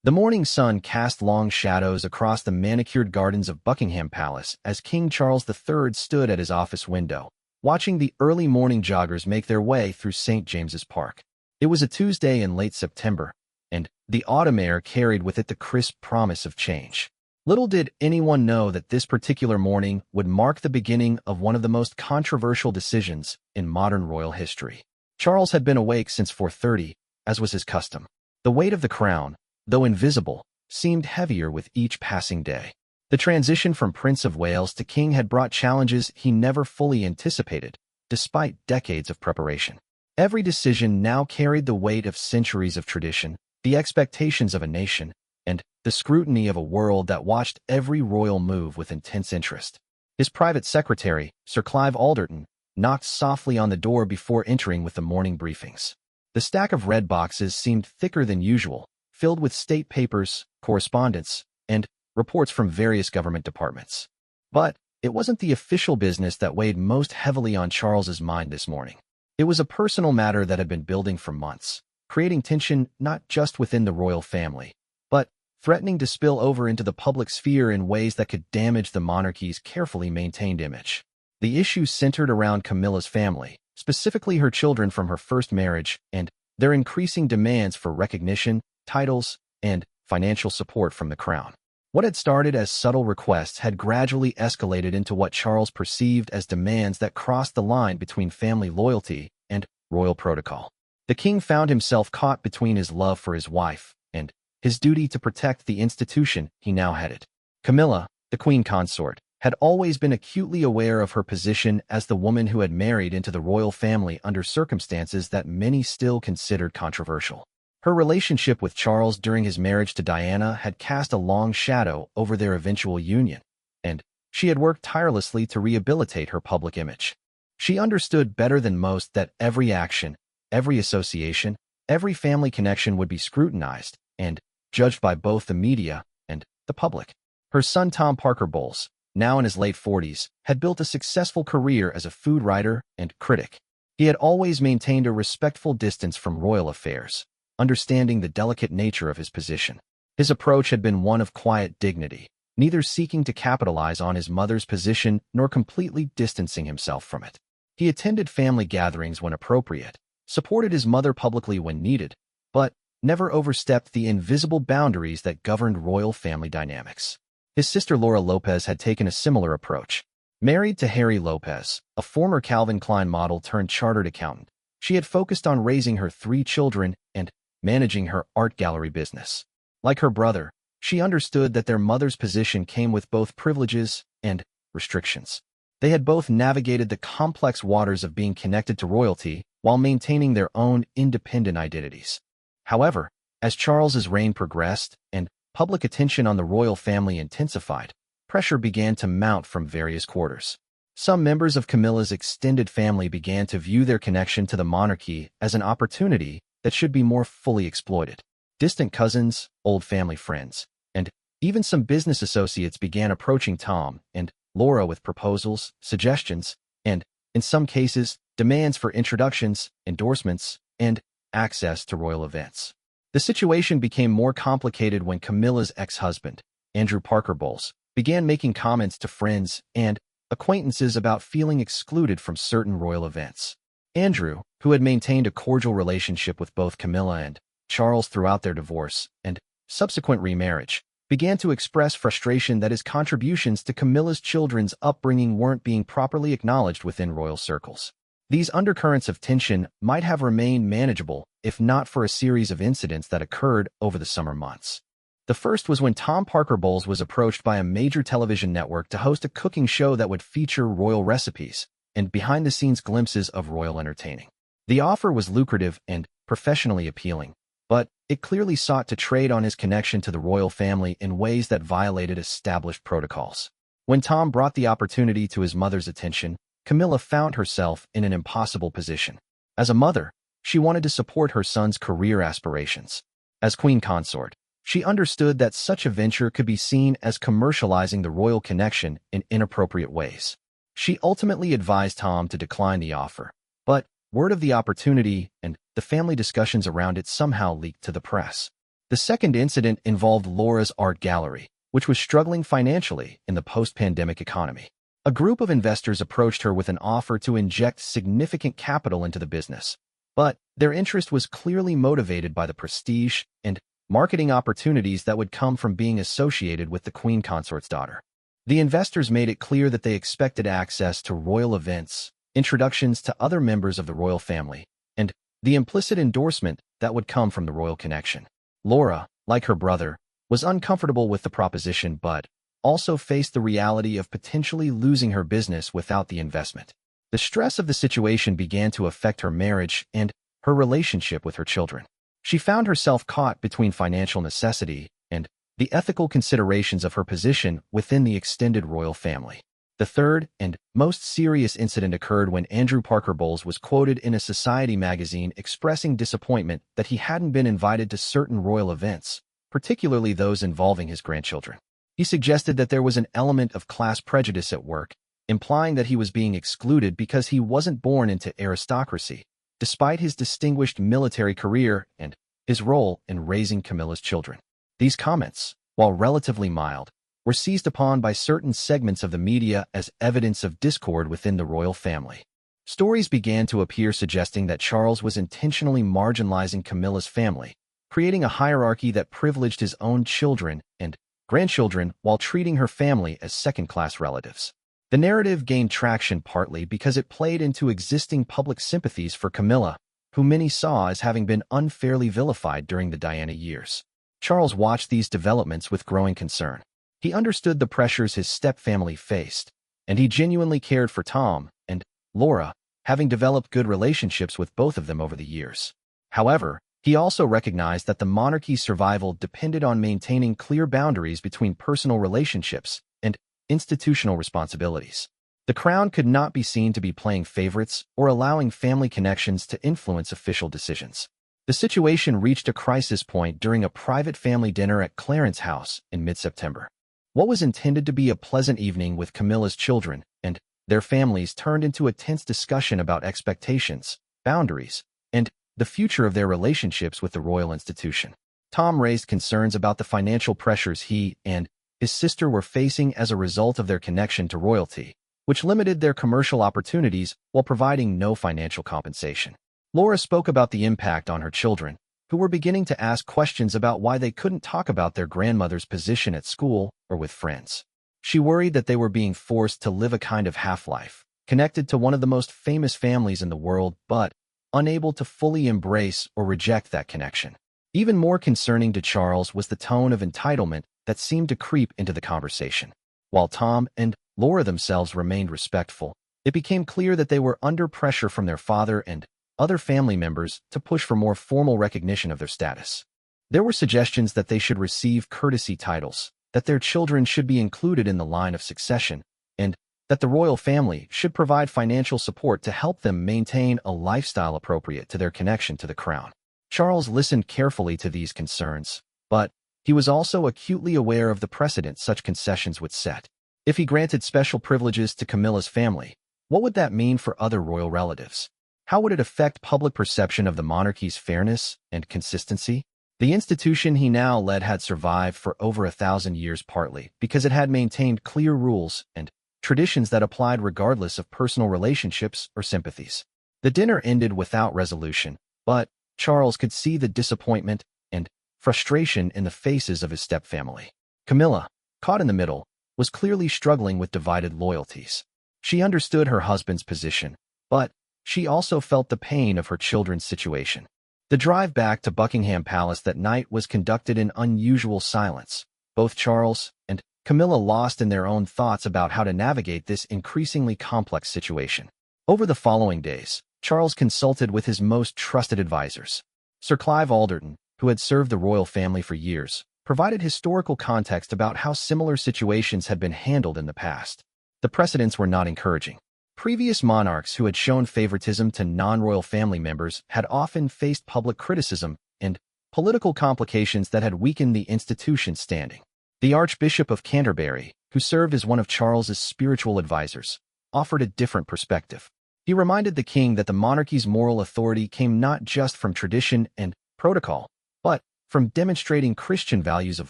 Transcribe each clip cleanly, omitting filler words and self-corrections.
The morning sun cast long shadows across the manicured gardens of Buckingham Palace as King Charles III stood at his office window, watching the early morning joggers make their way through St. James's Park. It was a Tuesday in late September, and the autumn air carried with it the crisp promise of change. Little did anyone know that this particular morning would mark the beginning of one of the most controversial decisions in modern royal history. Charles had been awake since 4:30, as was his custom. The weight of the crown, though invisible, seemed heavier with each passing day. The transition from Prince of Wales to King had brought challenges he never fully anticipated, despite decades of preparation. Every decision now carried the weight of centuries of tradition, the expectations of a nation, and the scrutiny of a world that watched every royal move with intense interest. His private secretary, Sir Clive Alderton, knocked softly on the door before entering with the morning briefings. The stack of red boxes seemed thicker than usual, filled with state papers, correspondence, and reports from various government departments. But it wasn't the official business that weighed most heavily on Charles's mind this morning. It was a personal matter that had been building for months, creating tension not just within the royal family, but threatening to spill over into the public sphere in ways that could damage the monarchy's carefully maintained image. The issue centered around Camilla's family, specifically her children from her first marriage, and their increasing demands for recognition, titles, and financial support from the crown. What had started as subtle requests had gradually escalated into what Charles perceived as demands that crossed the line between family loyalty and royal protocol. The king found himself caught between his love for his wife and his duty to protect the institution he now headed. Camilla, the queen consort, had always been acutely aware of her position as the woman who had married into the royal family under circumstances that many still considered controversial. Her relationship with Charles during his marriage to Diana had cast a long shadow over their eventual union, and she had worked tirelessly to rehabilitate her public image. She understood better than most that every action, every association, every family connection would be scrutinized and judged by both the media and the public. Her son Tom Parker Bowles, now in his late 40s, had built a successful career as a food writer and critic. He had always maintained a respectful distance from royal affairs, understanding the delicate nature of his position. His approach had been one of quiet dignity, neither seeking to capitalize on his mother's position nor completely distancing himself from it. He attended family gatherings when appropriate, supported his mother publicly when needed, but never overstepped the invisible boundaries that governed royal family dynamics. His sister Laura Lopez had taken a similar approach. Married to Harry Lopez, a former Calvin Klein model turned chartered accountant, she had focused on raising her 3 children and managing her art gallery business. Like her brother, she understood that their mother's position came with both privileges and restrictions. They had both navigated the complex waters of being connected to royalty while maintaining their own independent identities. However, as Charles's reign progressed and public attention on the royal family intensified, pressure began to mount from various quarters. Some members of Camilla's extended family began to view their connection to the monarchy as an opportunity that should be more fully exploited. Distant cousins, old family friends, and even some business associates began approaching Tom and Laura with proposals, suggestions, and, in some cases, demands for introductions, endorsements, and access to royal events. The situation became more complicated when Camilla's ex-husband, Andrew Parker Bowles, began making comments to friends and acquaintances about feeling excluded from certain royal events. Andrew, who had maintained a cordial relationship with both Camilla and Charles throughout their divorce and subsequent remarriage, began to express frustration that his contributions to Camilla's children's upbringing weren't being properly acknowledged within royal circles. These undercurrents of tension might have remained manageable if not for a series of incidents that occurred over the summer months. The first was when Tom Parker Bowles was approached by a major television network to host a cooking show that would feature royal recipes and behind-the-scenes glimpses of royal entertaining. The offer was lucrative and professionally appealing, but it clearly sought to trade on his connection to the royal family in ways that violated established protocols. When Tom brought the opportunity to his mother's attention, Camilla found herself in an impossible position. As a mother, she wanted to support her son's career aspirations. As queen consort, she understood that such a venture could be seen as commercializing the royal connection in inappropriate ways. She ultimately advised Tom to decline the offer, but word of the opportunity and the family discussions around it somehow leaked to the press. The second incident involved Laura's art gallery, which was struggling financially in the post-pandemic economy. A group of investors approached her with an offer to inject significant capital into the business, but their interest was clearly motivated by the prestige and marketing opportunities that would come from being associated with the Queen Consort's daughter. The investors made it clear that they expected access to royal events, introductions to other members of the royal family, and the implicit endorsement that would come from the royal connection. Laura, like her brother, was uncomfortable with the proposition but also faced the reality of potentially losing her business without the investment. The stress of the situation began to affect her marriage and her relationship with her children. She found herself caught between financial necessity and the ethical considerations of her position within the extended royal family. The third and most serious incident occurred when Andrew Parker Bowles was quoted in a Society magazine expressing disappointment that he hadn't been invited to certain royal events, particularly those involving his grandchildren. He suggested that there was an element of class prejudice at work, implying that he was being excluded because he wasn't born into aristocracy, despite his distinguished military career and his role in raising Camilla's children. These comments, while relatively mild, were seized upon by certain segments of the media as evidence of discord within the royal family. Stories began to appear suggesting that Charles was intentionally marginalizing Camilla's family, creating a hierarchy that privileged his own children and grandchildren while treating her family as second-class relatives. The narrative gained traction partly because it played into existing public sympathies for Camilla, who many saw as having been unfairly vilified during the Diana years. Charles watched these developments with growing concern. He understood the pressures his stepfamily faced, and he genuinely cared for Tom and Laura, having developed good relationships with both of them over the years. However, he also recognized that the monarchy's survival depended on maintaining clear boundaries between personal relationships and institutional responsibilities. The crown could not be seen to be playing favorites or allowing family connections to influence official decisions. The situation reached a crisis point during a private family dinner at Clarence's house in mid-September. What was intended to be a pleasant evening with Camilla's children and their families turned into a tense discussion about expectations, boundaries, and the future of their relationships with the royal institution. Tom raised concerns about the financial pressures he and his sister were facing as a result of their connection to royalty, which limited their commercial opportunities while providing no financial compensation. Laura spoke about the impact on her children, who were beginning to ask questions about why they couldn't talk about their grandmother's position at school or with friends. She worried that they were being forced to live a kind of half-life, connected to one of the most famous families in the world, but unable to fully embrace or reject that connection. Even more concerning to Charles was the tone of entitlement that seemed to creep into the conversation. While Tom and Laura themselves remained respectful, it became clear that they were under pressure from their father and other family members to push for more formal recognition of their status. There were suggestions that they should receive courtesy titles, that their children should be included in the line of succession, and that the royal family should provide financial support to help them maintain a lifestyle appropriate to their connection to the crown. Charles listened carefully to these concerns, but he was also acutely aware of the precedent such concessions would set. If he granted special privileges to Camilla's family, what would that mean for other royal relatives? How would it affect public perception of the monarchy's fairness and consistency? The institution he now led had survived for over 1,000 years partly because it had maintained clear rules and traditions that applied regardless of personal relationships or sympathies. The dinner ended without resolution, but Charles could see the disappointment and frustration in the faces of his stepfamily. Camilla, caught in the middle, was clearly struggling with divided loyalties. She understood her husband's position, but she also felt the pain of her children's situation. The drive back to Buckingham Palace that night was conducted in unusual silence. Both Charles and Camilla lost in their own thoughts about how to navigate this increasingly complex situation. Over the following days, Charles consulted with his most trusted advisors. Sir Clive Alderton, who had served the royal family for years, provided historical context about how similar situations had been handled in the past. The precedents were not encouraging. Previous monarchs who had shown favoritism to non-royal family members had often faced public criticism and political complications that had weakened the institution's standing. The Archbishop of Canterbury, who served as one of Charles's spiritual advisors, offered a different perspective. He reminded the king that the monarchy's moral authority came not just from tradition and protocol, but from demonstrating Christian values of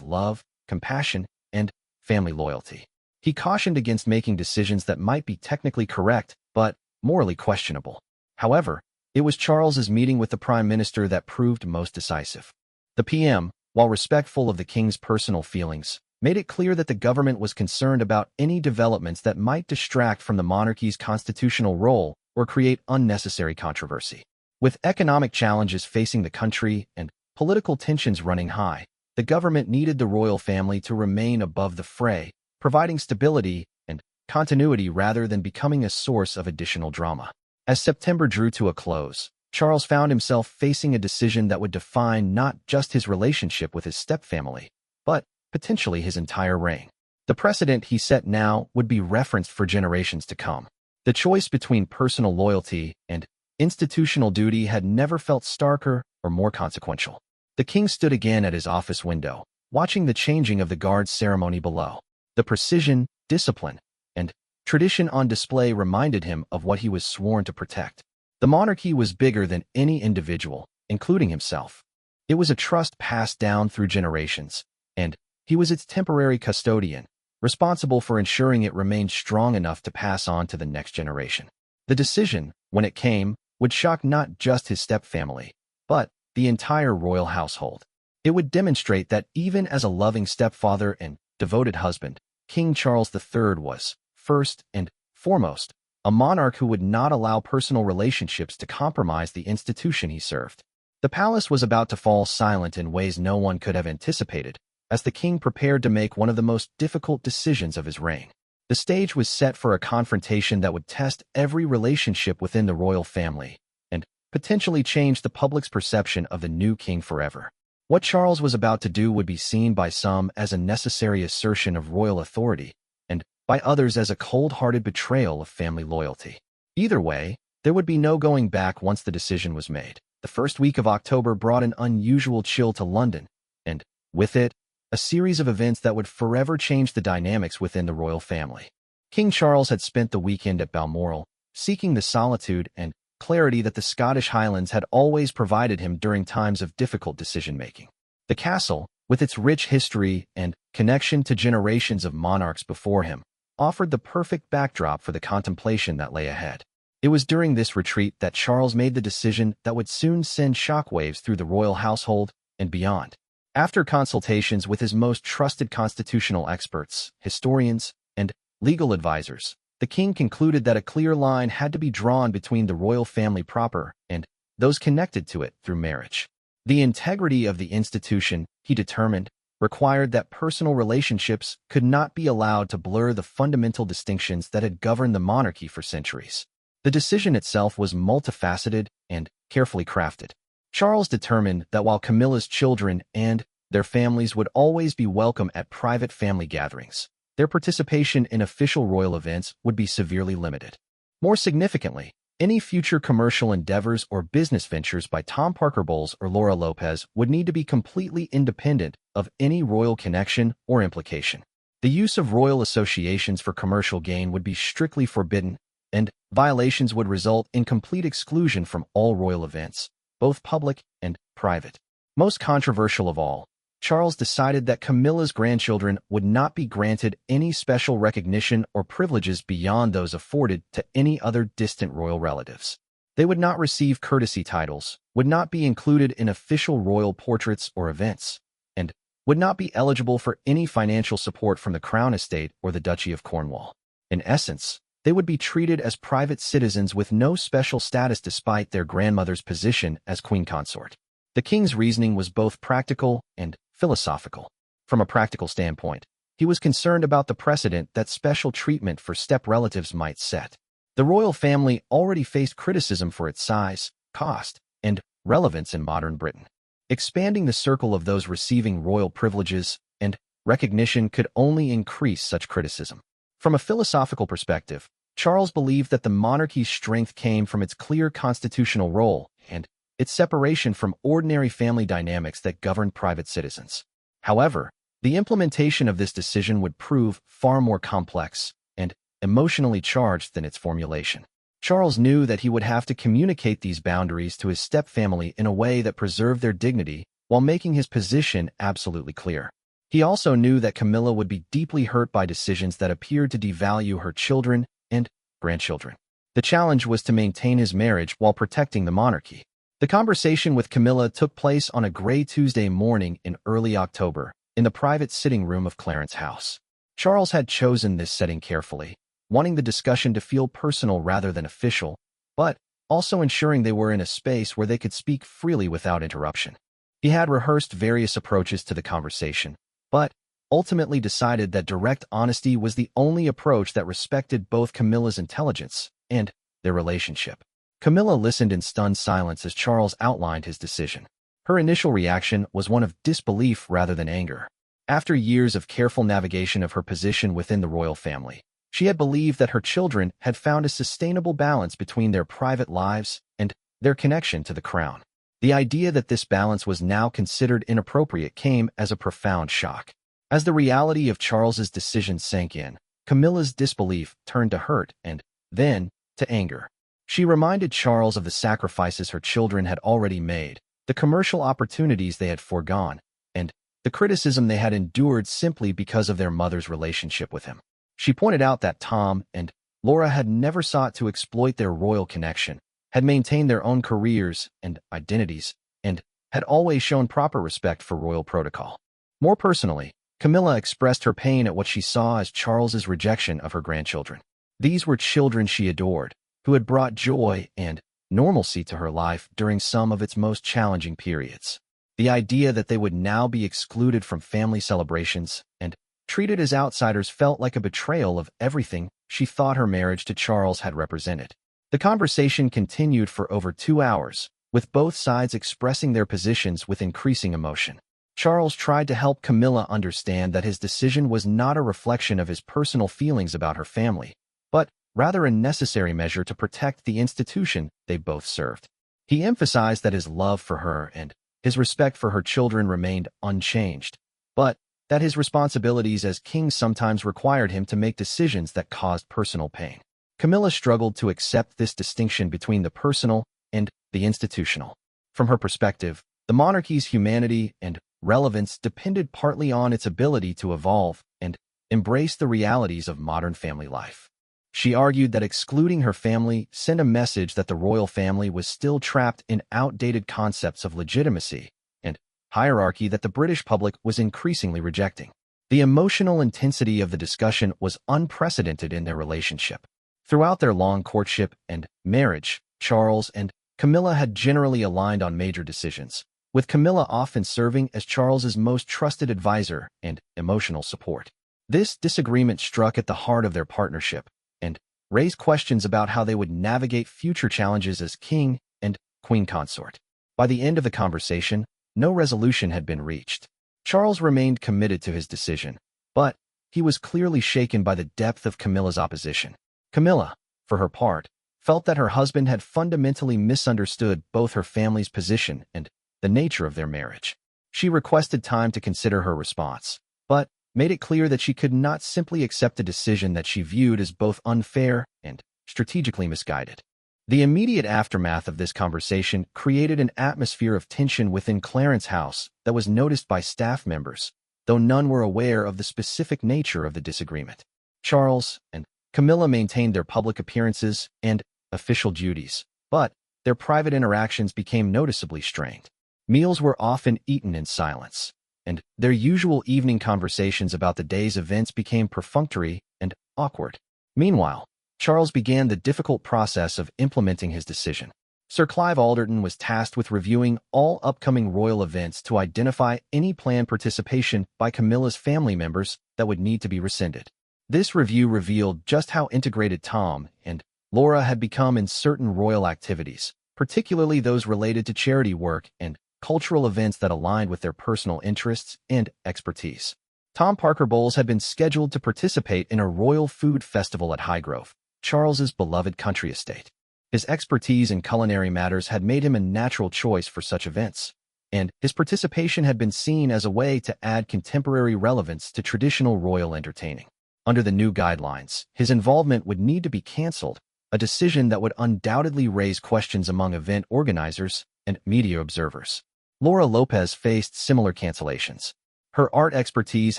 love, compassion, and family loyalty. He cautioned against making decisions that might be technically correct, but morally questionable. However, it was Charles's meeting with the Prime Minister that proved most decisive. The PM, while respectful of the king's personal feelings, made it clear that the government was concerned about any developments that might distract from the monarchy's constitutional role or create unnecessary controversy. With economic challenges facing the country and political tensions running high, the government needed the royal family to remain above the fray, providing stability and continuity rather than becoming a source of additional drama. As September drew to a close, Charles found himself facing a decision that would define not just his relationship with his stepfamily, but potentially his entire reign. The precedent he set now would be referenced for generations to come. The choice between personal loyalty and institutional duty had never felt starker or more consequential. The king stood again at his office window, watching the changing of the guard's ceremony below. The precision, discipline, and tradition on display reminded him of what he was sworn to protect. The monarchy was bigger than any individual, including himself. It was a trust passed down through generations, and he was its temporary custodian, responsible for ensuring it remained strong enough to pass on to the next generation. The decision, when it came, would shock not just his stepfamily, but the entire royal household. It would demonstrate that even as a loving stepfather and devoted husband, King Charles III was, first and foremost, a monarch who would not allow personal relationships to compromise the institution he served. The palace was about to fall silent in ways no one could have anticipated, as the king prepared to make one of the most difficult decisions of his reign. The stage was set for a confrontation that would test every relationship within the royal family and potentially change the public's perception of the new king forever. What Charles was about to do would be seen by some as a necessary assertion of royal authority, and by others as a cold-hearted betrayal of family loyalty. Either way, there would be no going back once the decision was made. The first week of October brought an unusual chill to London, and, with it, a series of events that would forever change the dynamics within the royal family. King Charles had spent the weekend at Balmoral, seeking the solitude and clarity that the Scottish Highlands had always provided him during times of difficult decision-making. The castle, with its rich history and connection to generations of monarchs before him, offered the perfect backdrop for the contemplation that lay ahead. It was during this retreat that Charles made the decision that would soon send shockwaves through the royal household and beyond. After consultations with his most trusted constitutional experts, historians, and legal advisors, the king concluded that a clear line had to be drawn between the royal family proper and those connected to it through marriage. The integrity of the institution, he determined, required that personal relationships could not be allowed to blur the fundamental distinctions that had governed the monarchy for centuries. The decision itself was multifaceted and carefully crafted. Charles determined that while Camilla's children and their families would always be welcome at private family gatherings, their participation in official royal events would be severely limited. More significantly, any future commercial endeavors or business ventures by Tom Parker Bowles or Laura Lopez would need to be completely independent of any royal connection or implication. The use of royal associations for commercial gain would be strictly forbidden, and violations would result in complete exclusion from all royal events, both public and private. Most controversial of all, Charles decided that Camilla's grandchildren would not be granted any special recognition or privileges beyond those afforded to any other distant royal relatives. They would not receive courtesy titles, would not be included in official royal portraits or events, and would not be eligible for any financial support from the Crown Estate or the Duchy of Cornwall. In essence, they would be treated as private citizens with no special status despite their grandmother's position as queen consort. The king's reasoning was both practical and philosophical. From a practical standpoint, he was concerned about the precedent that special treatment for step-relatives might set. The royal family already faced criticism for its size, cost, and relevance in modern Britain. Expanding the circle of those receiving royal privileges and recognition could only increase such criticism. From a philosophical perspective, Charles believed that the monarchy's strength came from its clear constitutional role and its separation from ordinary family dynamics that governed private citizens. However, the implementation of this decision would prove far more complex and emotionally charged than its formulation. Charles knew that he would have to communicate these boundaries to his stepfamily in a way that preserved their dignity while making his position absolutely clear. He also knew that Camilla would be deeply hurt by decisions that appeared to devalue her children and grandchildren. The challenge was to maintain his marriage while protecting the monarchy. The conversation with Camilla took place on a gray Tuesday morning in early October, in the private sitting room of Clarence's house. Charles had chosen this setting carefully, wanting the discussion to feel personal rather than official, but also ensuring they were in a space where they could speak freely without interruption. He had rehearsed various approaches to the conversation, but ultimately decided that direct honesty was the only approach that respected both Camilla's intelligence and their relationship. Camilla listened in stunned silence as Charles outlined his decision. Her initial reaction was one of disbelief rather than anger. After years of careful navigation of her position within the royal family, she had believed that her children had found a sustainable balance between their private lives and their connection to the crown. The idea that this balance was now considered inappropriate came as a profound shock. As the reality of Charles's decision sank in, Camilla's disbelief turned to hurt and, then, to anger. She reminded Charles of the sacrifices her children had already made, the commercial opportunities they had foregone, and the criticism they had endured simply because of their mother's relationship with him. She pointed out that Tom and Laura had never sought to exploit their royal connection, had maintained their own careers and identities, and had always shown proper respect for royal protocol. More personally, Camilla expressed her pain at what she saw as Charles's rejection of her grandchildren. These were children she adored, who had brought joy and normalcy to her life during some of its most challenging periods. The idea that they would now be excluded from family celebrations and treated as outsiders felt like a betrayal of everything she thought her marriage to Charles had represented. The conversation continued for over 2 hours, with both sides expressing their positions with increasing emotion. Charles tried to help Camilla understand that his decision was not a reflection of his personal feelings about her family, but rather a necessary measure to protect the institution they both served. He emphasized that his love for her and his respect for her children remained unchanged, but that his responsibilities as king sometimes required him to make decisions that caused personal pain. Camilla struggled to accept this distinction between the personal and the institutional. From her perspective, the monarchy's humanity and relevance depended partly on its ability to evolve and embrace the realities of modern family life. She argued that excluding her family sent a message that the royal family was still trapped in outdated concepts of legitimacy and hierarchy that the British public was increasingly rejecting. The emotional intensity of the discussion was unprecedented in their relationship. Throughout their long courtship and marriage, Charles and Camilla had generally aligned on major decisions, with Camilla often serving as Charles's most trusted advisor and emotional support. This disagreement struck at the heart of their partnership and raised questions about how they would navigate future challenges as king and queen consort. By the end of the conversation, no resolution had been reached. Charles remained committed to his decision, but he was clearly shaken by the depth of Camilla's opposition. Camilla, for her part, felt that her husband had fundamentally misunderstood both her family's position and the nature of their marriage. She requested time to consider her response, but made it clear that she could not simply accept a decision that she viewed as both unfair and strategically misguided. The immediate aftermath of this conversation created an atmosphere of tension within Clarence's house that was noticed by staff members, though none were aware of the specific nature of the disagreement. Charles and Camilla maintained their public appearances and official duties, but their private interactions became noticeably strained. Meals were often eaten in silence, and their usual evening conversations about the day's events became perfunctory and awkward. Meanwhile, Charles began the difficult process of implementing his decision. Sir Clive Alderton was tasked with reviewing all upcoming royal events to identify any planned participation by Camilla's family members that would need to be rescinded. This review revealed just how integrated Tom and Laura had become in certain royal activities, particularly those related to charity work and cultural events that aligned with their personal interests and expertise. Tom Parker Bowles had been scheduled to participate in a royal food festival at Highgrove, Charles's beloved country estate. His expertise in culinary matters had made him a natural choice for such events, and his participation had been seen as a way to add contemporary relevance to traditional royal entertaining. Under the new guidelines, his involvement would need to be cancelled, a decision that would undoubtedly raise questions among event organizers and media observers. Laura Lopez faced similar cancellations. Her art expertise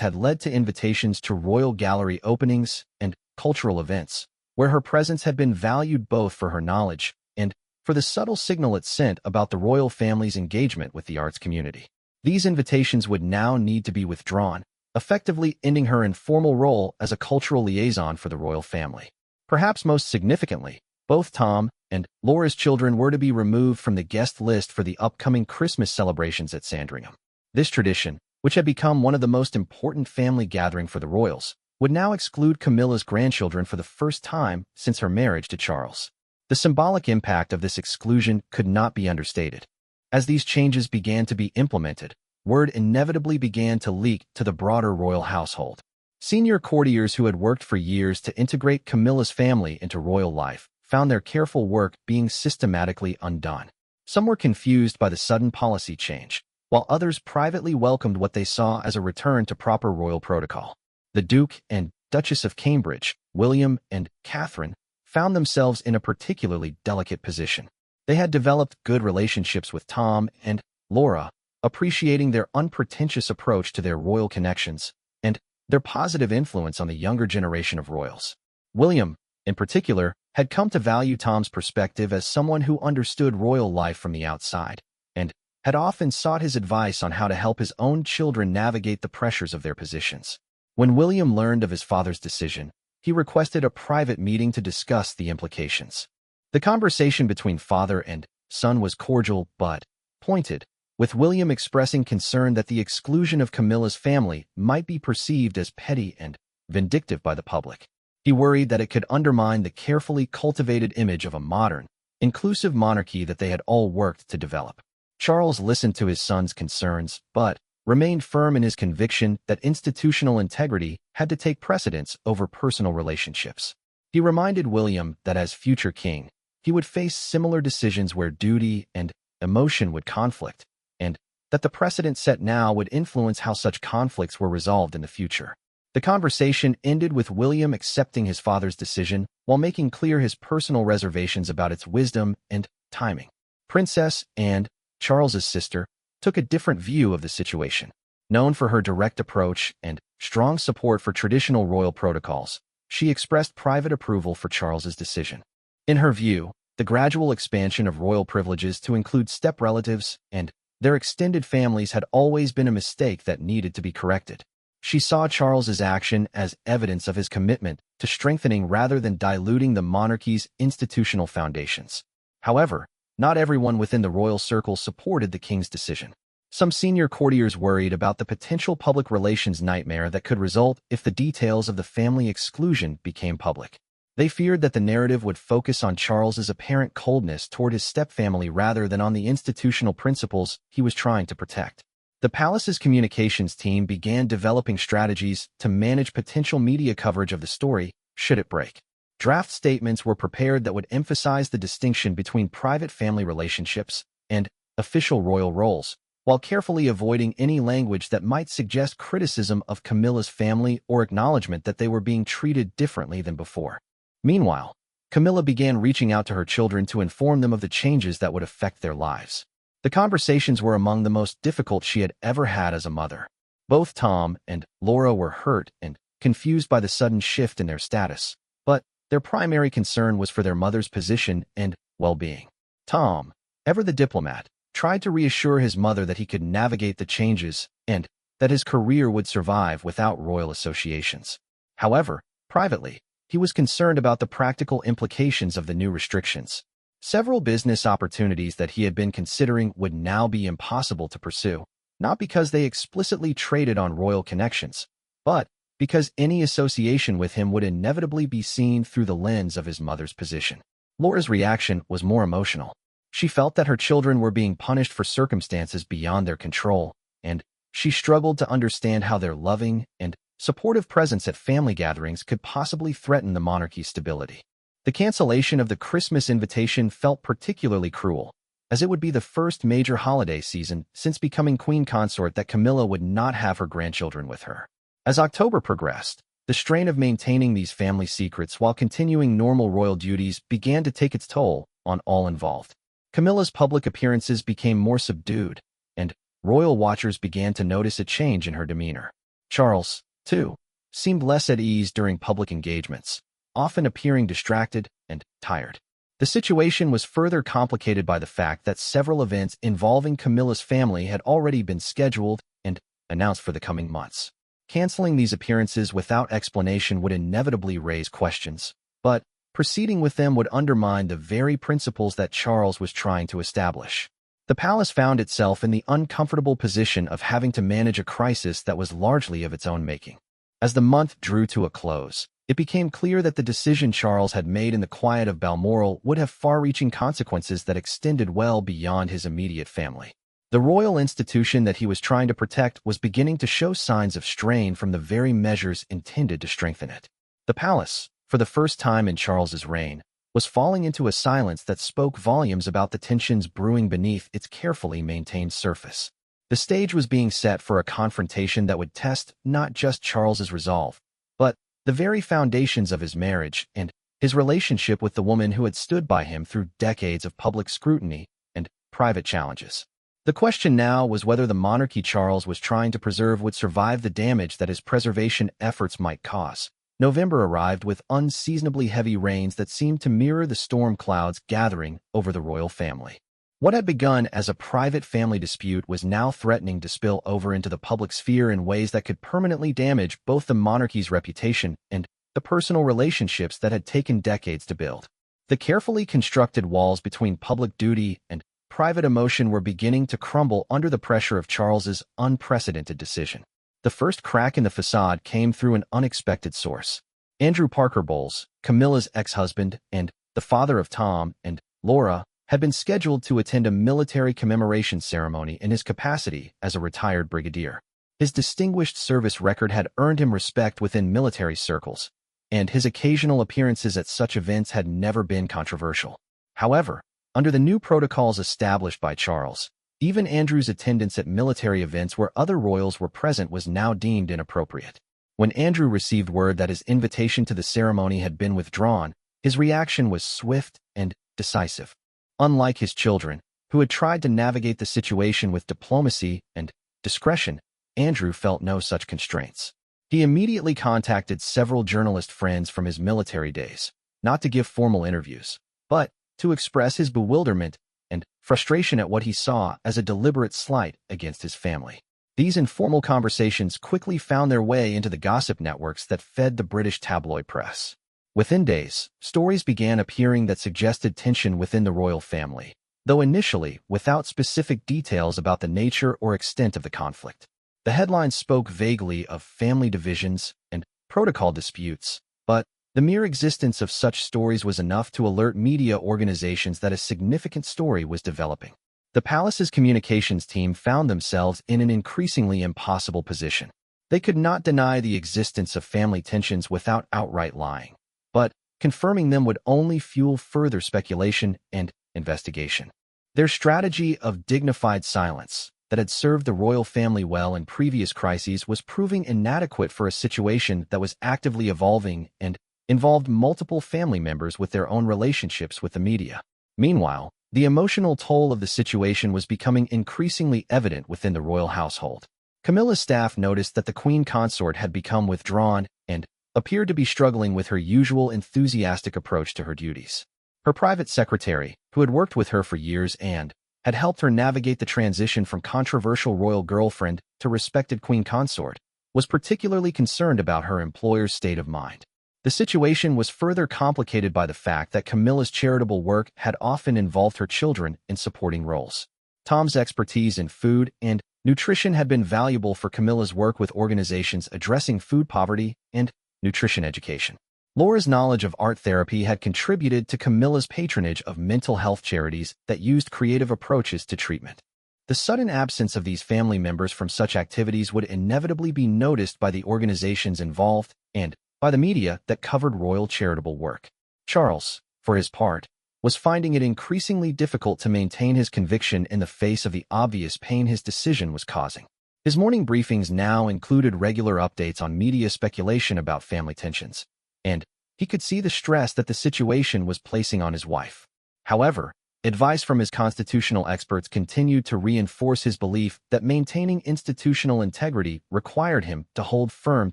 had led to invitations to royal gallery openings and cultural events, where her presence had been valued both for her knowledge and for the subtle signal it sent about the royal family's engagement with the arts community. These invitations would now need to be withdrawn, effectively ending her informal role as a cultural liaison for the royal family. Perhaps most significantly, both Tom and Laura's children were to be removed from the guest list for the upcoming Christmas celebrations at Sandringham. This tradition, which had become one of the most important family gatherings for the royals, would now exclude Camilla's grandchildren for the first time since her marriage to Charles. The symbolic impact of this exclusion could not be understated. As these changes began to be implemented, word inevitably began to leak to the broader royal household. Senior courtiers who had worked for years to integrate Camilla's family into royal life found their careful work being systematically undone. Some were confused by the sudden policy change, while others privately welcomed what they saw as a return to proper royal protocol. The Duke and Duchess of Cambridge, William and Catherine, found themselves in a particularly delicate position. They had developed good relationships with Tom and Laura, appreciating their unpretentious approach to their royal connections and their positive influence on the younger generation of royals. William, in particular, had come to value Tom's perspective as someone who understood royal life from the outside, and had often sought his advice on how to help his own children navigate the pressures of their positions. When William learned of his father's decision, he requested a private meeting to discuss the implications. The conversation between father and son was cordial but pointed, with William expressing concern that the exclusion of Camilla's family might be perceived as petty and vindictive by the public. He worried that it could undermine the carefully cultivated image of a modern, inclusive monarchy that they had all worked to develop. Charles listened to his son's concerns, but remained firm in his conviction that institutional integrity had to take precedence over personal relationships. He reminded William that as future king, he would face similar decisions where duty and emotion would conflict, and that the precedent set now would influence how such conflicts were resolved in the future. The conversation ended with William accepting his father's decision while making clear his personal reservations about its wisdom and timing. Princess Anne, Charles's sister, took a different view of the situation. Known for her direct approach and strong support for traditional royal protocols, she expressed private approval for Charles's decision. In her view, the gradual expansion of royal privileges to include step-relatives and their extended families had always been a mistake that needed to be corrected. She saw Charles's action as evidence of his commitment to strengthening rather than diluting the monarchy's institutional foundations. However, not everyone within the royal circle supported the king's decision. Some senior courtiers worried about the potential public relations nightmare that could result if the details of the family exclusion became public. They feared that the narrative would focus on Charles's apparent coldness toward his stepfamily rather than on the institutional principles he was trying to protect. The palace's communications team began developing strategies to manage potential media coverage of the story should it break. Draft statements were prepared that would emphasize the distinction between private family relationships and official royal roles, while carefully avoiding any language that might suggest criticism of Camilla's family or acknowledgement that they were being treated differently than before. Meanwhile, Camilla began reaching out to her children to inform them of the changes that would affect their lives. The conversations were among the most difficult she had ever had as a mother. Both Tom and Laura were hurt and confused by the sudden shift in their status, but their primary concern was for their mother's position and well-being. Tom, ever the diplomat, tried to reassure his mother that he could navigate the changes and that his career would survive without royal associations. However, privately, he was concerned about the practical implications of the new restrictions. Several business opportunities that he had been considering would now be impossible to pursue, not because they explicitly traded on royal connections, but because any association with him would inevitably be seen through the lens of his mother's position. Laura's reaction was more emotional. She felt that her children were being punished for circumstances beyond their control, and she struggled to understand how their loving and supportive presence at family gatherings could possibly threaten the monarchy's stability. The cancellation of the Christmas invitation felt particularly cruel, as it would be the first major holiday season since becoming queen consort that Camilla would not have her grandchildren with her. As October progressed, the strain of maintaining these family secrets while continuing normal royal duties began to take its toll on all involved. Camilla's public appearances became more subdued, and royal watchers began to notice a change in her demeanor. Charles, too, seemed less at ease during public engagements, often appearing distracted and tired. The situation was further complicated by the fact that several events involving Camilla's family had already been scheduled and announced for the coming months. Canceling these appearances without explanation would inevitably raise questions, but proceeding with them would undermine the very principles that Charles was trying to establish. The palace found itself in the uncomfortable position of having to manage a crisis that was largely of its own making. As the month drew to a close, it became clear that the decision Charles had made in the quiet of Balmoral would have far-reaching consequences that extended well beyond his immediate family. The royal institution that he was trying to protect was beginning to show signs of strain from the very measures intended to strengthen it. The palace, for the first time in Charles's reign, was falling into a silence that spoke volumes about the tensions brewing beneath its carefully maintained surface. The stage was being set for a confrontation that would test not just Charles's resolve, but the very foundations of his marriage and his relationship with the woman who had stood by him through decades of public scrutiny and private challenges. The question now was whether the monarchy Charles was trying to preserve would survive the damage that his preservation efforts might cause. November arrived with unseasonably heavy rains that seemed to mirror the storm clouds gathering over the royal family. What had begun as a private family dispute was now threatening to spill over into the public sphere in ways that could permanently damage both the monarchy's reputation and the personal relationships that had taken decades to build. The carefully constructed walls between public duty and private emotion were beginning to crumble under the pressure of Charles's unprecedented decision. The first crack in the facade came through an unexpected source. Andrew Parker Bowles, Camilla's ex-husband and the father of Tom and Laura, had been scheduled to attend a military commemoration ceremony in his capacity as a retired brigadier. His distinguished service record had earned him respect within military circles, and his occasional appearances at such events had never been controversial. However, under the new protocols established by Charles, even Andrew's attendance at military events where other royals were present was now deemed inappropriate. When Andrew received word that his invitation to the ceremony had been withdrawn, his reaction was swift and decisive. Unlike his children, who had tried to navigate the situation with diplomacy and discretion, Andrew felt no such constraints. He immediately contacted several journalist friends from his military days, not to give formal interviews, but to express his bewilderment and frustration at what he saw as a deliberate slight against his family. These informal conversations quickly found their way into the gossip networks that fed the British tabloid press. Within days, stories began appearing that suggested tension within the royal family, though initially without specific details about the nature or extent of the conflict. The headlines spoke vaguely of family divisions and protocol disputes, but the mere existence of such stories was enough to alert media organizations that a significant story was developing. The palace's communications team found themselves in an increasingly impossible position. They could not deny the existence of family tensions without outright lying, but confirming them would only fuel further speculation and investigation. Their strategy of dignified silence that had served the royal family well in previous crises was proving inadequate for a situation that was actively evolving and involved multiple family members with their own relationships with the media. Meanwhile, the emotional toll of the situation was becoming increasingly evident within the royal household. Camilla's staff noticed that the queen consort had become withdrawn and appeared to be struggling with her usual enthusiastic approach to her duties. Her private secretary, who had worked with her for years and had helped her navigate the transition from controversial royal girlfriend to respected queen consort, was particularly concerned about her employer's state of mind. The situation was further complicated by the fact that Camilla's charitable work had often involved her children in supporting roles. Tom's expertise in food and nutrition had been valuable for Camilla's work with organizations addressing food poverty and nutrition education. Laura's knowledge of art therapy had contributed to Camilla's patronage of mental health charities that used creative approaches to treatment. The sudden absence of these family members from such activities would inevitably be noticed by the organizations involved and by the media that covered royal charitable work. Charles, for his part, was finding it increasingly difficult to maintain his conviction in the face of the obvious pain his decision was causing. His morning briefings now included regular updates on media speculation about family tensions, and he could see the stress that the situation was placing on his wife. However, Advice from his constitutional experts continued to reinforce his belief that maintaining institutional integrity required him to hold firm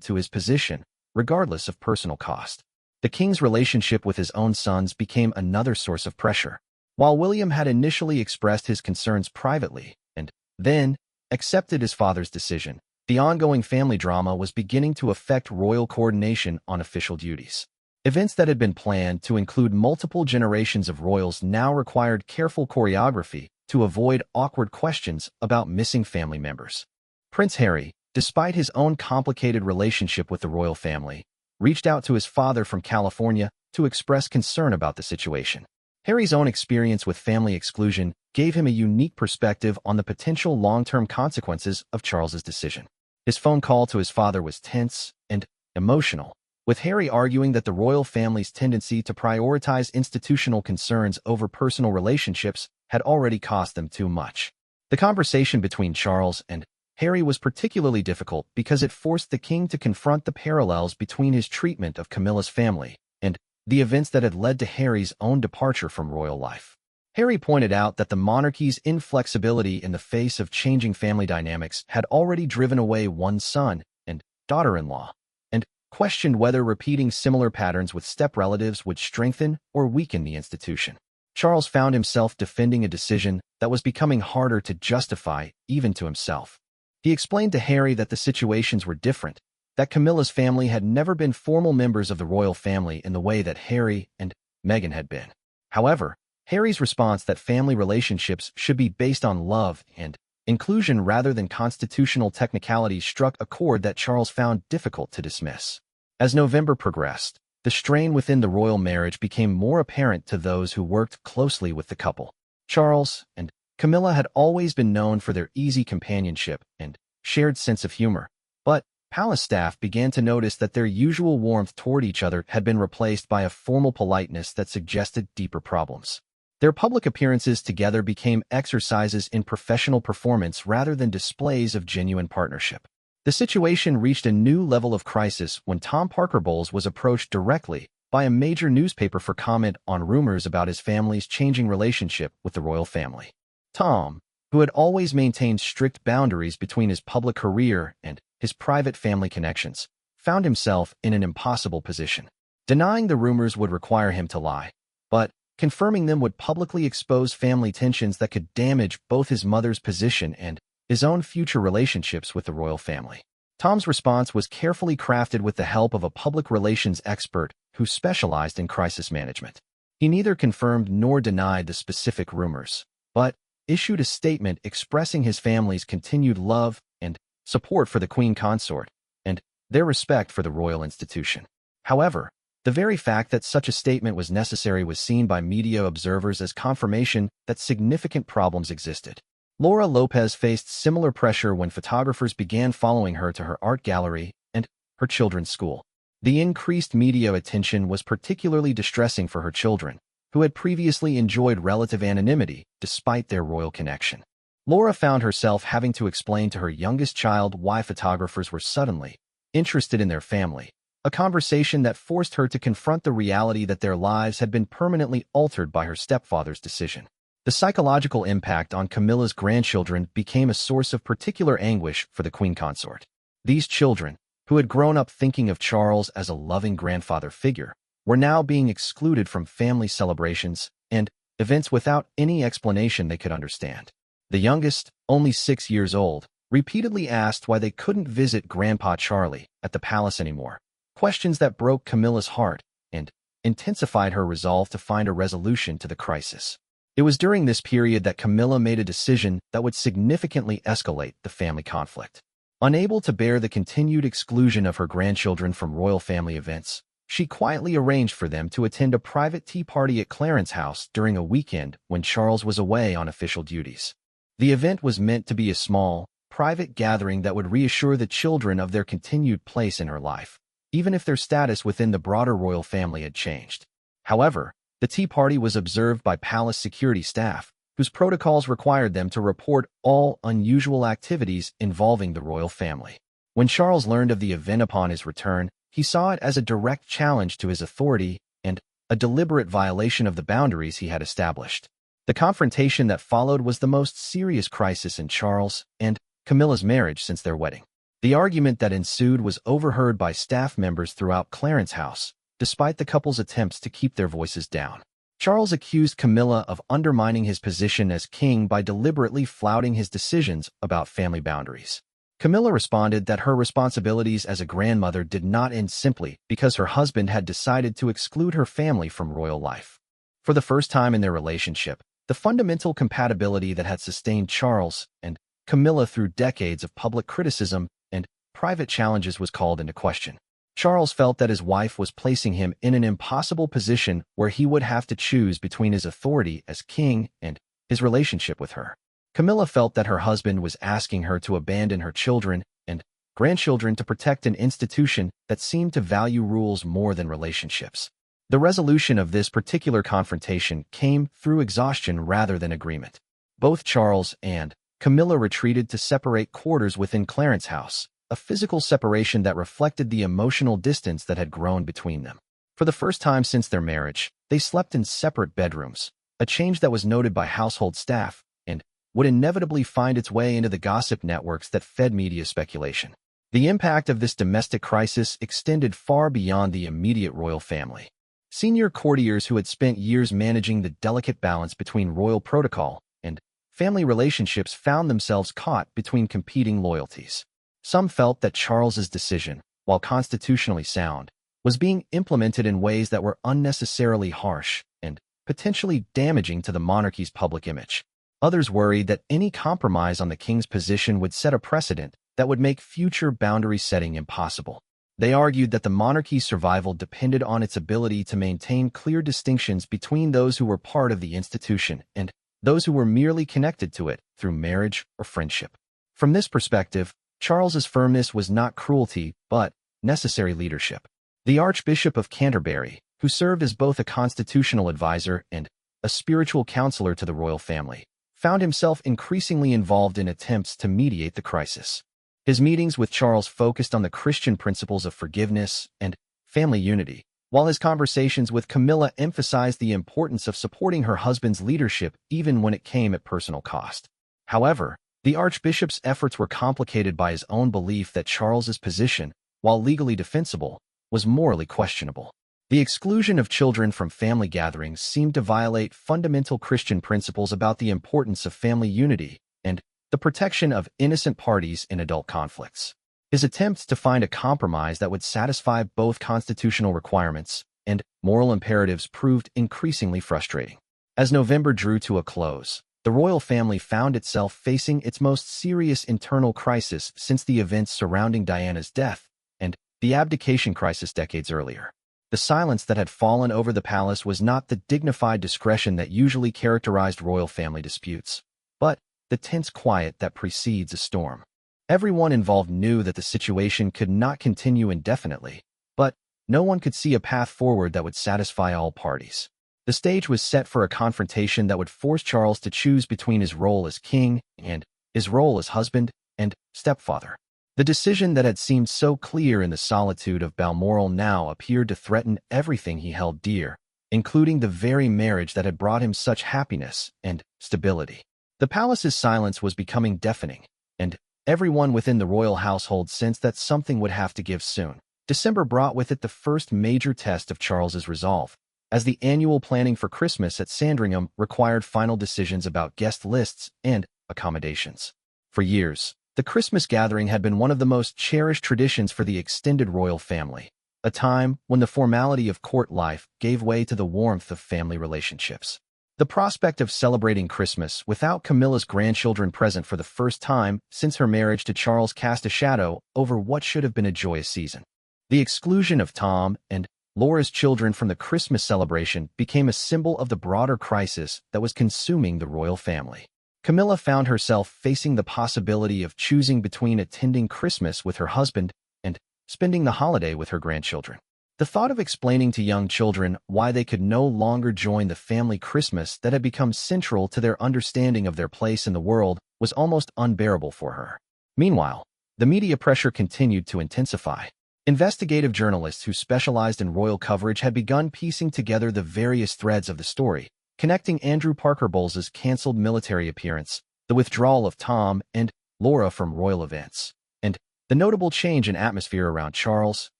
to his position, regardless of personal cost. The king's relationship with his own sons became another source of pressure. While William had initially expressed his concerns privately and then accepted his father's decision, the ongoing family drama was beginning to affect royal coordination on official duties. Events that had been planned to include multiple generations of royals now required careful choreography to avoid awkward questions about missing family members. Prince Harry, despite his own complicated relationship with the royal family, reached out to his father from California to express concern about the situation. Harry's own experience with family exclusion gave him a unique perspective on the potential long-term consequences of Charles's decision. His phone call to his father was tense and emotional, with Harry arguing that the royal family's tendency to prioritize institutional concerns over personal relationships had already cost them too much. The conversation between Charles and Harry was particularly difficult because it forced the king to confront the parallels between his treatment of Camilla's family and the events that had led to Harry's own departure from royal life. Harry pointed out that the monarchy's inflexibility in the face of changing family dynamics had already driven away one son and daughter-in-law, and questioned whether repeating similar patterns with step-relatives would strengthen or weaken the institution. Charles found himself defending a decision that was becoming harder to justify even to himself. He explained to Harry that the situations were different, that Camilla's family had never been formal members of the royal family in the way that Harry and Meghan had been. However, Harry's response that family relationships should be based on love and inclusion rather than constitutional technicalities struck a chord that Charles found difficult to dismiss. As November progressed, the strain within the royal marriage became more apparent to those who worked closely with the couple. Charles and Camilla had always been known for their easy companionship and shared sense of humor, but palace staff began to notice that their usual warmth toward each other had been replaced by a formal politeness that suggested deeper problems. Their public appearances together became exercises in professional performance rather than displays of genuine partnership. The situation reached a new level of crisis when Tom Parker Bowles was approached directly by a major newspaper for comment on rumors about his family's changing relationship with the royal family. Tom, who had always maintained strict boundaries between his public career and his private family connections, found himself in an impossible position. Denying the rumors would require him to lie, but confirming them would publicly expose family tensions that could damage both his mother's position and his own future relationships with the royal family. Tom's response was carefully crafted with the help of a public relations expert who specialized in crisis management. He neither confirmed nor denied the specific rumors, but issued a statement expressing his family's continued love and support for the Queen Consort and their respect for the royal institution. However, the very fact that such a statement was necessary was seen by media observers as confirmation that significant problems existed. Laura Lopez faced similar pressure when photographers began following her to her art gallery and her children's school. The increased media attention was particularly distressing for her children, who had previously enjoyed relative anonymity despite their royal connection. Laura found herself having to explain to her youngest child why photographers were suddenly interested in their family, a conversation that forced her to confront the reality that their lives had been permanently altered by her stepfather's decision. The psychological impact on Camilla's grandchildren became a source of particular anguish for the Queen Consort. These children, who had grown up thinking of Charles as a loving grandfather figure, were now being excluded from family celebrations and events without any explanation they could understand. The youngest, only 6 years old, repeatedly asked why they couldn't visit Grandpa Charlie at the palace anymore, questions that broke Camilla's heart and intensified her resolve to find a resolution to the crisis. It was during this period that Camilla made a decision that would significantly escalate the family conflict. Unable to bear the continued exclusion of her grandchildren from royal family events, she quietly arranged for them to attend a private tea party at Clarence's house during a weekend when Charles was away on official duties. The event was meant to be a small, private gathering that would reassure the children of their continued place in her life, even if their status within the broader royal family had changed. However, the tea party was observed by palace security staff, whose protocols required them to report all unusual activities involving the royal family. When Charles learned of the event upon his return, he saw it as a direct challenge to his authority and a deliberate violation of the boundaries he had established. The confrontation that followed was the most serious crisis in Charles and Camilla's marriage since their wedding. The argument that ensued was overheard by staff members throughout Clarence's house, despite the couple's attempts to keep their voices down. Charles accused Camilla of undermining his position as king by deliberately flouting his decisions about family boundaries. Camilla responded that her responsibilities as a grandmother did not end simply because her husband had decided to exclude her family from royal life. For the first time in their relationship, the fundamental compatibility that had sustained Charles and Camilla through decades of public criticism and private challenges was called into question. Charles felt that his wife was placing him in an impossible position where he would have to choose between his authority as king and his relationship with her. Camilla felt that her husband was asking her to abandon her children and grandchildren to protect an institution that seemed to value rules more than relationships. The resolution of this particular confrontation came through exhaustion rather than agreement. Both Charles and Camilla retreated to separate quarters within Clarence's house, a physical separation that reflected the emotional distance that had grown between them. For the first time since their marriage, they slept in separate bedrooms, a change that was noted by household staff and would inevitably find its way into the gossip networks that fed media speculation. The impact of this domestic crisis extended far beyond the immediate royal family. Senior courtiers who had spent years managing the delicate balance between royal protocol and family relationships found themselves caught between competing loyalties. Some felt that Charles's decision, while constitutionally sound, was being implemented in ways that were unnecessarily harsh and potentially damaging to the monarchy's public image. Others worried that any compromise on the king's position would set a precedent that would make future boundary setting impossible. They argued that the monarchy's survival depended on its ability to maintain clear distinctions between those who were part of the institution and those who were merely connected to it through marriage or friendship. From this perspective, Charles's firmness was not cruelty, but necessary leadership. The Archbishop of Canterbury, who served as both a constitutional advisor and a spiritual counselor to the royal family, found himself increasingly involved in attempts to mediate the crisis. His meetings with Charles focused on the Christian principles of forgiveness and family unity, while his conversations with Camilla emphasized the importance of supporting her husband's leadership even when it came at personal cost. However, the Archbishop's efforts were complicated by his own belief that Charles's position, while legally defensible, was morally questionable. The exclusion of children from family gatherings seemed to violate fundamental Christian principles about the importance of family unity and the protection of innocent parties in adult conflicts. His attempts to find a compromise that would satisfy both constitutional requirements and moral imperatives proved increasingly frustrating. As November drew to a close, the royal family found itself facing its most serious internal crisis since the events surrounding Diana's death and the abdication crisis decades earlier. The silence that had fallen over the palace was not the dignified discretion that usually characterized royal family disputes, but the tense quiet that precedes a storm. Everyone involved knew that the situation could not continue indefinitely, but no one could see a path forward that would satisfy all parties. The stage was set for a confrontation that would force Charles to choose between his role as king and his role as husband and stepfather. The decision that had seemed so clear in the solitude of Balmoral now appeared to threaten everything he held dear, including the very marriage that had brought him such happiness and stability. The palace's silence was becoming deafening, and everyone within the royal household sensed that something would have to give soon. December brought with it the first major test of Charles's resolve, as the annual planning for Christmas at Sandringham required final decisions about guest lists and accommodations. For years, the Christmas gathering had been one of the most cherished traditions for the extended royal family, a time when the formality of court life gave way to the warmth of family relationships. The prospect of celebrating Christmas without Camilla's grandchildren present for the first time since her marriage to Charles cast a shadow over what should have been a joyous season. The exclusion of Tom and Laura's children from the Christmas celebration became a symbol of the broader crisis that was consuming the royal family. Camilla found herself facing the possibility of choosing between attending Christmas with her husband and spending the holiday with her grandchildren. The thought of explaining to young children why they could no longer join the family Christmas that had become central to their understanding of their place in the world was almost unbearable for her. Meanwhile, the media pressure continued to intensify. Investigative journalists who specialized in royal coverage had begun piecing together the various threads of the story, connecting Andrew Parker Bowles's cancelled military appearance, the withdrawal of Tom and Laura from royal events, and the notable change in atmosphere around Charles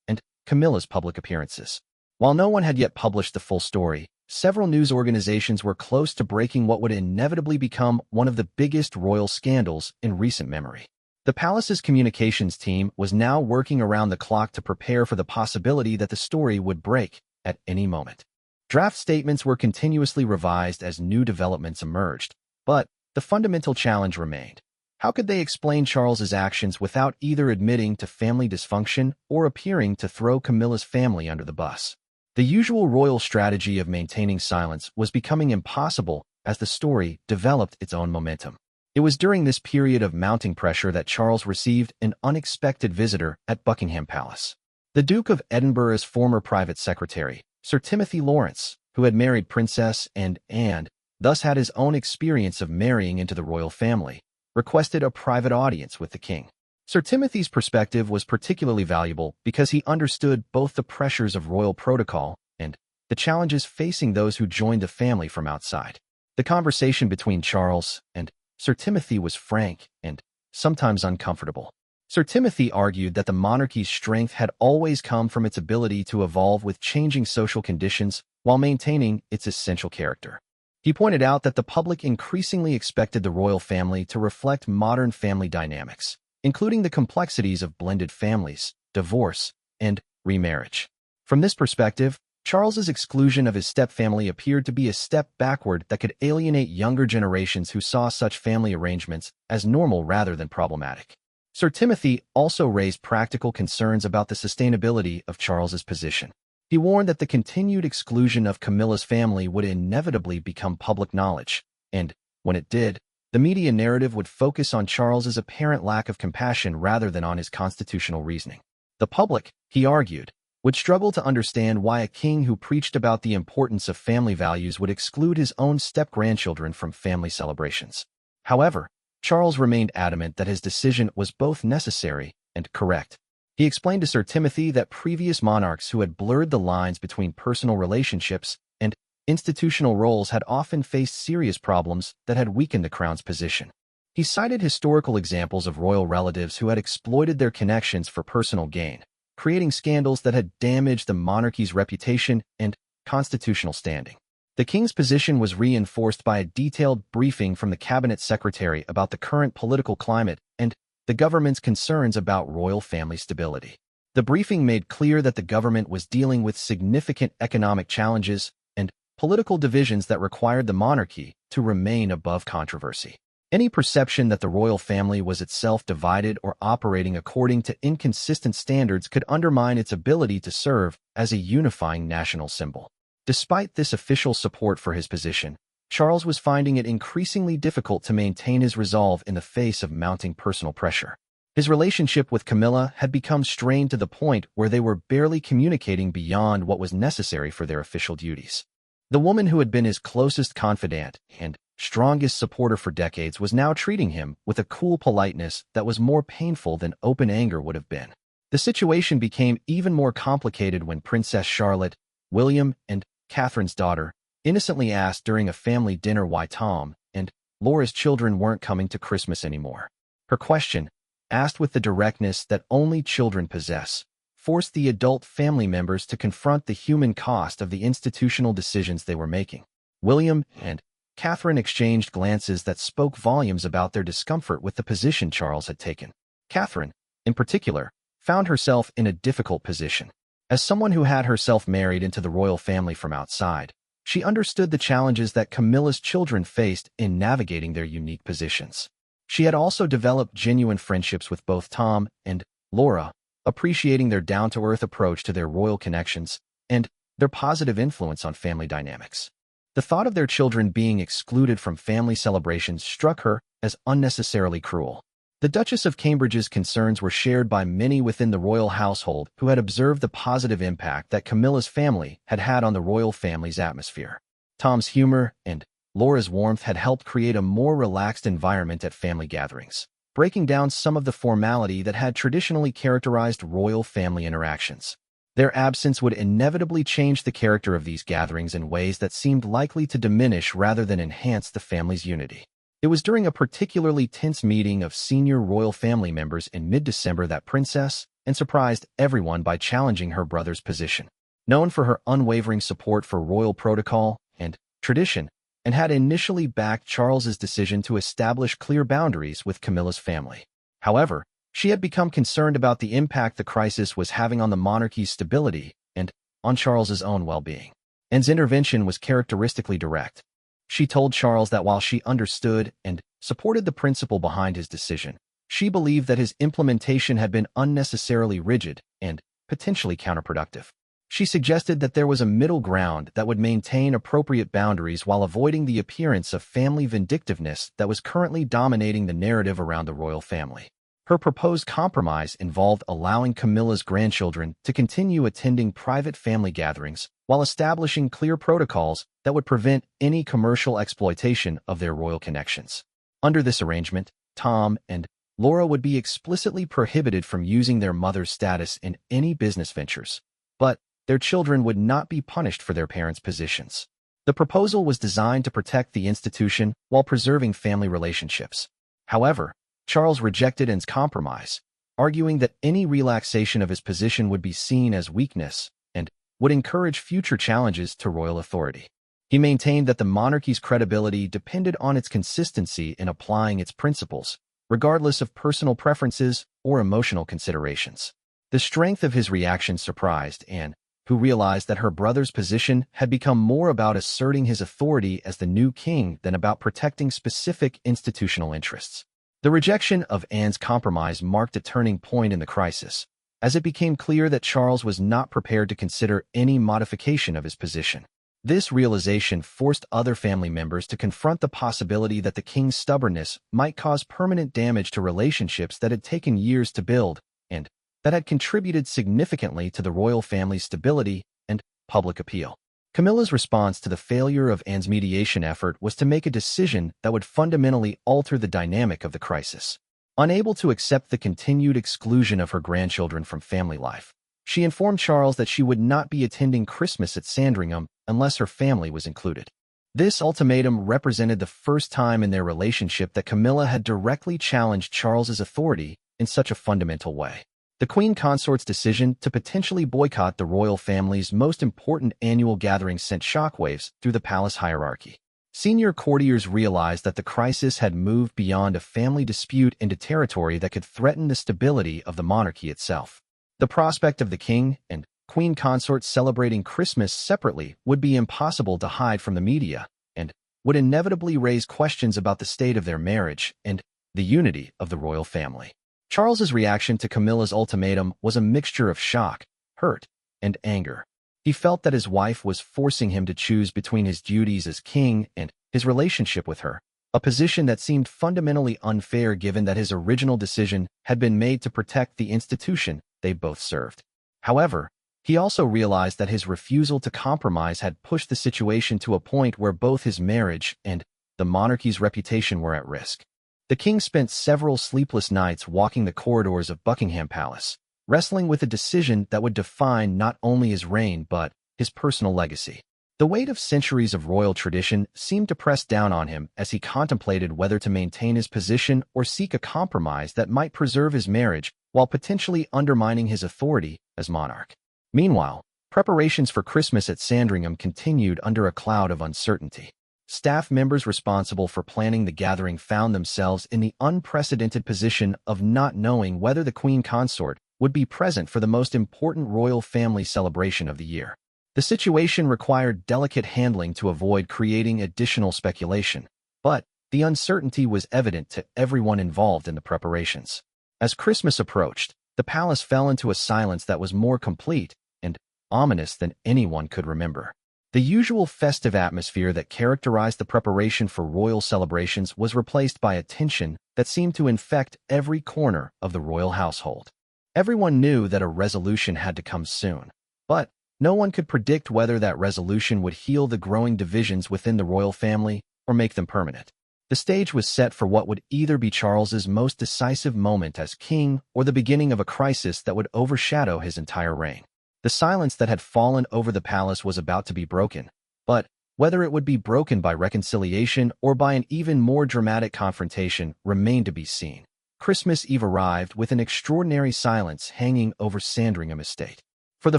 and Camilla's public appearances. While no one had yet published the full story, several news organizations were close to breaking what would inevitably become one of the biggest royal scandals in recent memory. The palace's communications team was now working around the clock to prepare for the possibility that the story would break at any moment. Draft statements were continuously revised as new developments emerged, but the fundamental challenge remained. How could they explain Charles's actions without either admitting to family dysfunction or appearing to throw Camilla's family under the bus? The usual royal strategy of maintaining silence was becoming impossible as the story developed its own momentum. It was during this period of mounting pressure that Charles received an unexpected visitor at Buckingham Palace. The Duke of Edinburgh's former private secretary, Sir Timothy Lawrence, who had married Princess Anne and thus had his own experience of marrying into the royal family, requested a private audience with the king. Sir Timothy's perspective was particularly valuable because he understood both the pressures of royal protocol and the challenges facing those who joined the family from outside. The conversation between Charles and Sir Timothy was frank and sometimes uncomfortable. Sir Timothy argued that the monarchy's strength had always come from its ability to evolve with changing social conditions while maintaining its essential character. He pointed out that the public increasingly expected the royal family to reflect modern family dynamics, including the complexities of blended families, divorce, and remarriage. From this perspective, Charles's exclusion of his stepfamily appeared to be a step backward that could alienate younger generations who saw such family arrangements as normal rather than problematic. Sir Timothy also raised practical concerns about the sustainability of Charles's position. He warned that the continued exclusion of Camilla's family would inevitably become public knowledge, and, when it did, the media narrative would focus on Charles's apparent lack of compassion rather than on his constitutional reasoning. The public, he argued, would struggle to understand why a king who preached about the importance of family values would exclude his own step-grandchildren from family celebrations. However, Charles remained adamant that his decision was both necessary and correct. He explained to Sir Timothy that previous monarchs who had blurred the lines between personal relationships and institutional roles had often faced serious problems that had weakened the crown's position. He cited historical examples of royal relatives who had exploited their connections for personal gain, creating scandals that had damaged the monarchy's reputation and constitutional standing. The king's position was reinforced by a detailed briefing from the cabinet secretary about the current political climate and the government's concerns about royal family stability. The briefing made clear that the government was dealing with significant economic challenges and political divisions that required the monarchy to remain above controversy. Any perception that the royal family was itself divided or operating according to inconsistent standards could undermine its ability to serve as a unifying national symbol. Despite this official support for his position, Charles was finding it increasingly difficult to maintain his resolve in the face of mounting personal pressure. His relationship with Camilla had become strained to the point where they were barely communicating beyond what was necessary for their official duties. The woman who had been his closest confidant and strongest supporter for decades was now treating him with a cool politeness that was more painful than open anger would have been. The situation became even more complicated when Princess Charlotte, William, and Catherine's daughter, innocently asked during a family dinner why Tom and Laura's children weren't coming to Christmas anymore. Her question, asked with the directness that only children possess, forced the adult family members to confront the human cost of the institutional decisions they were making. William and Catherine exchanged glances that spoke volumes about their discomfort with the position Charles had taken. Catherine, in particular, found herself in a difficult position. As someone who had herself married into the royal family from outside, she understood the challenges that Camilla's children faced in navigating their unique positions. She had also developed genuine friendships with both Tom and Laura, appreciating their down-to-earth approach to their royal connections and their positive influence on family dynamics. The thought of their children being excluded from family celebrations struck her as unnecessarily cruel. The Duchess of Cambridge's concerns were shared by many within the royal household who had observed the positive impact that Camilla's family had had on the royal family's atmosphere. Tom's humor and Laura's warmth had helped create a more relaxed environment at family gatherings, breaking down some of the formality that had traditionally characterized royal family interactions. Their absence would inevitably change the character of these gatherings in ways that seemed likely to diminish rather than enhance the family's unity. It was during a particularly tense meeting of senior royal family members in mid-December that Princess Anne surprised everyone by challenging her brother's position. Known for her unwavering support for royal protocol and tradition, and had initially backed Charles's decision to establish clear boundaries with Camilla's family. However, she had become concerned about the impact the crisis was having on the monarchy's stability and on Charles's own well-being. Anne's intervention was characteristically direct. She told Charles that while she understood and supported the principle behind his decision, she believed that his implementation had been unnecessarily rigid and potentially counterproductive. She suggested that there was a middle ground that would maintain appropriate boundaries while avoiding the appearance of family vindictiveness that was currently dominating the narrative around the royal family. Her proposed compromise involved allowing Camilla's grandchildren to continue attending private family gatherings while establishing clear protocols that would prevent any commercial exploitation of their royal connections. Under this arrangement, Tom and Laura would be explicitly prohibited from using their mother's status in any business ventures, but their children would not be punished for their parents' positions. The proposal was designed to protect the institution while preserving family relationships. However, Charles rejected Anne's compromise, arguing that any relaxation of his position would be seen as weakness and would encourage future challenges to royal authority. He maintained that the monarchy's credibility depended on its consistency in applying its principles, regardless of personal preferences or emotional considerations. The strength of his reaction surprised Anne, who realized that her brother's position had become more about asserting his authority as the new king than about protecting specific institutional interests. The rejection of Anne's compromise marked a turning point in the crisis, as it became clear that Charles was not prepared to consider any modification of his position. This realization forced other family members to confront the possibility that the king's stubbornness might cause permanent damage to relationships that had taken years to build and that had contributed significantly to the royal family's stability and public appeal. Camilla's response to the failure of Anne's mediation effort was to make a decision that would fundamentally alter the dynamic of the crisis. Unable to accept the continued exclusion of her grandchildren from family life, she informed Charles that she would not be attending Christmas at Sandringham unless her family was included. This ultimatum represented the first time in their relationship that Camilla had directly challenged Charles's authority in such a fundamental way. The Queen Consort's decision to potentially boycott the royal family's most important annual gathering sent shockwaves through the palace hierarchy. Senior courtiers realized that the crisis had moved beyond a family dispute into territory that could threaten the stability of the monarchy itself. The prospect of the king and Queen Consort celebrating Christmas separately would be impossible to hide from the media and would inevitably raise questions about the state of their marriage and the unity of the royal family. Charles's reaction to Camilla's ultimatum was a mixture of shock, hurt, and anger. He felt that his wife was forcing him to choose between his duties as king and his relationship with her, a position that seemed fundamentally unfair given that his original decision had been made to protect the institution they both served. However, he also realized that his refusal to compromise had pushed the situation to a point where both his marriage and the monarchy's reputation were at risk. The king spent several sleepless nights walking the corridors of Buckingham Palace, wrestling with a decision that would define not only his reign but his personal legacy. The weight of centuries of royal tradition seemed to press down on him as he contemplated whether to maintain his position or seek a compromise that might preserve his marriage while potentially undermining his authority as monarch. Meanwhile, preparations for Christmas at Sandringham continued under a cloud of uncertainty. Staff members responsible for planning the gathering found themselves in the unprecedented position of not knowing whether the Queen Consort would be present for the most important royal family celebration of the year. The situation required delicate handling to avoid creating additional speculation, but the uncertainty was evident to everyone involved in the preparations. As Christmas approached, the palace fell into a silence that was more complete and ominous than anyone could remember. The usual festive atmosphere that characterized the preparation for royal celebrations was replaced by a tension that seemed to infect every corner of the royal household. Everyone knew that a resolution had to come soon, but no one could predict whether that resolution would heal the growing divisions within the royal family or make them permanent. The stage was set for what would either be Charles's most decisive moment as king or the beginning of a crisis that would overshadow his entire reign. The silence that had fallen over the palace was about to be broken, but whether it would be broken by reconciliation or by an even more dramatic confrontation remained to be seen. Christmas Eve arrived with an extraordinary silence hanging over Sandringham estate. For the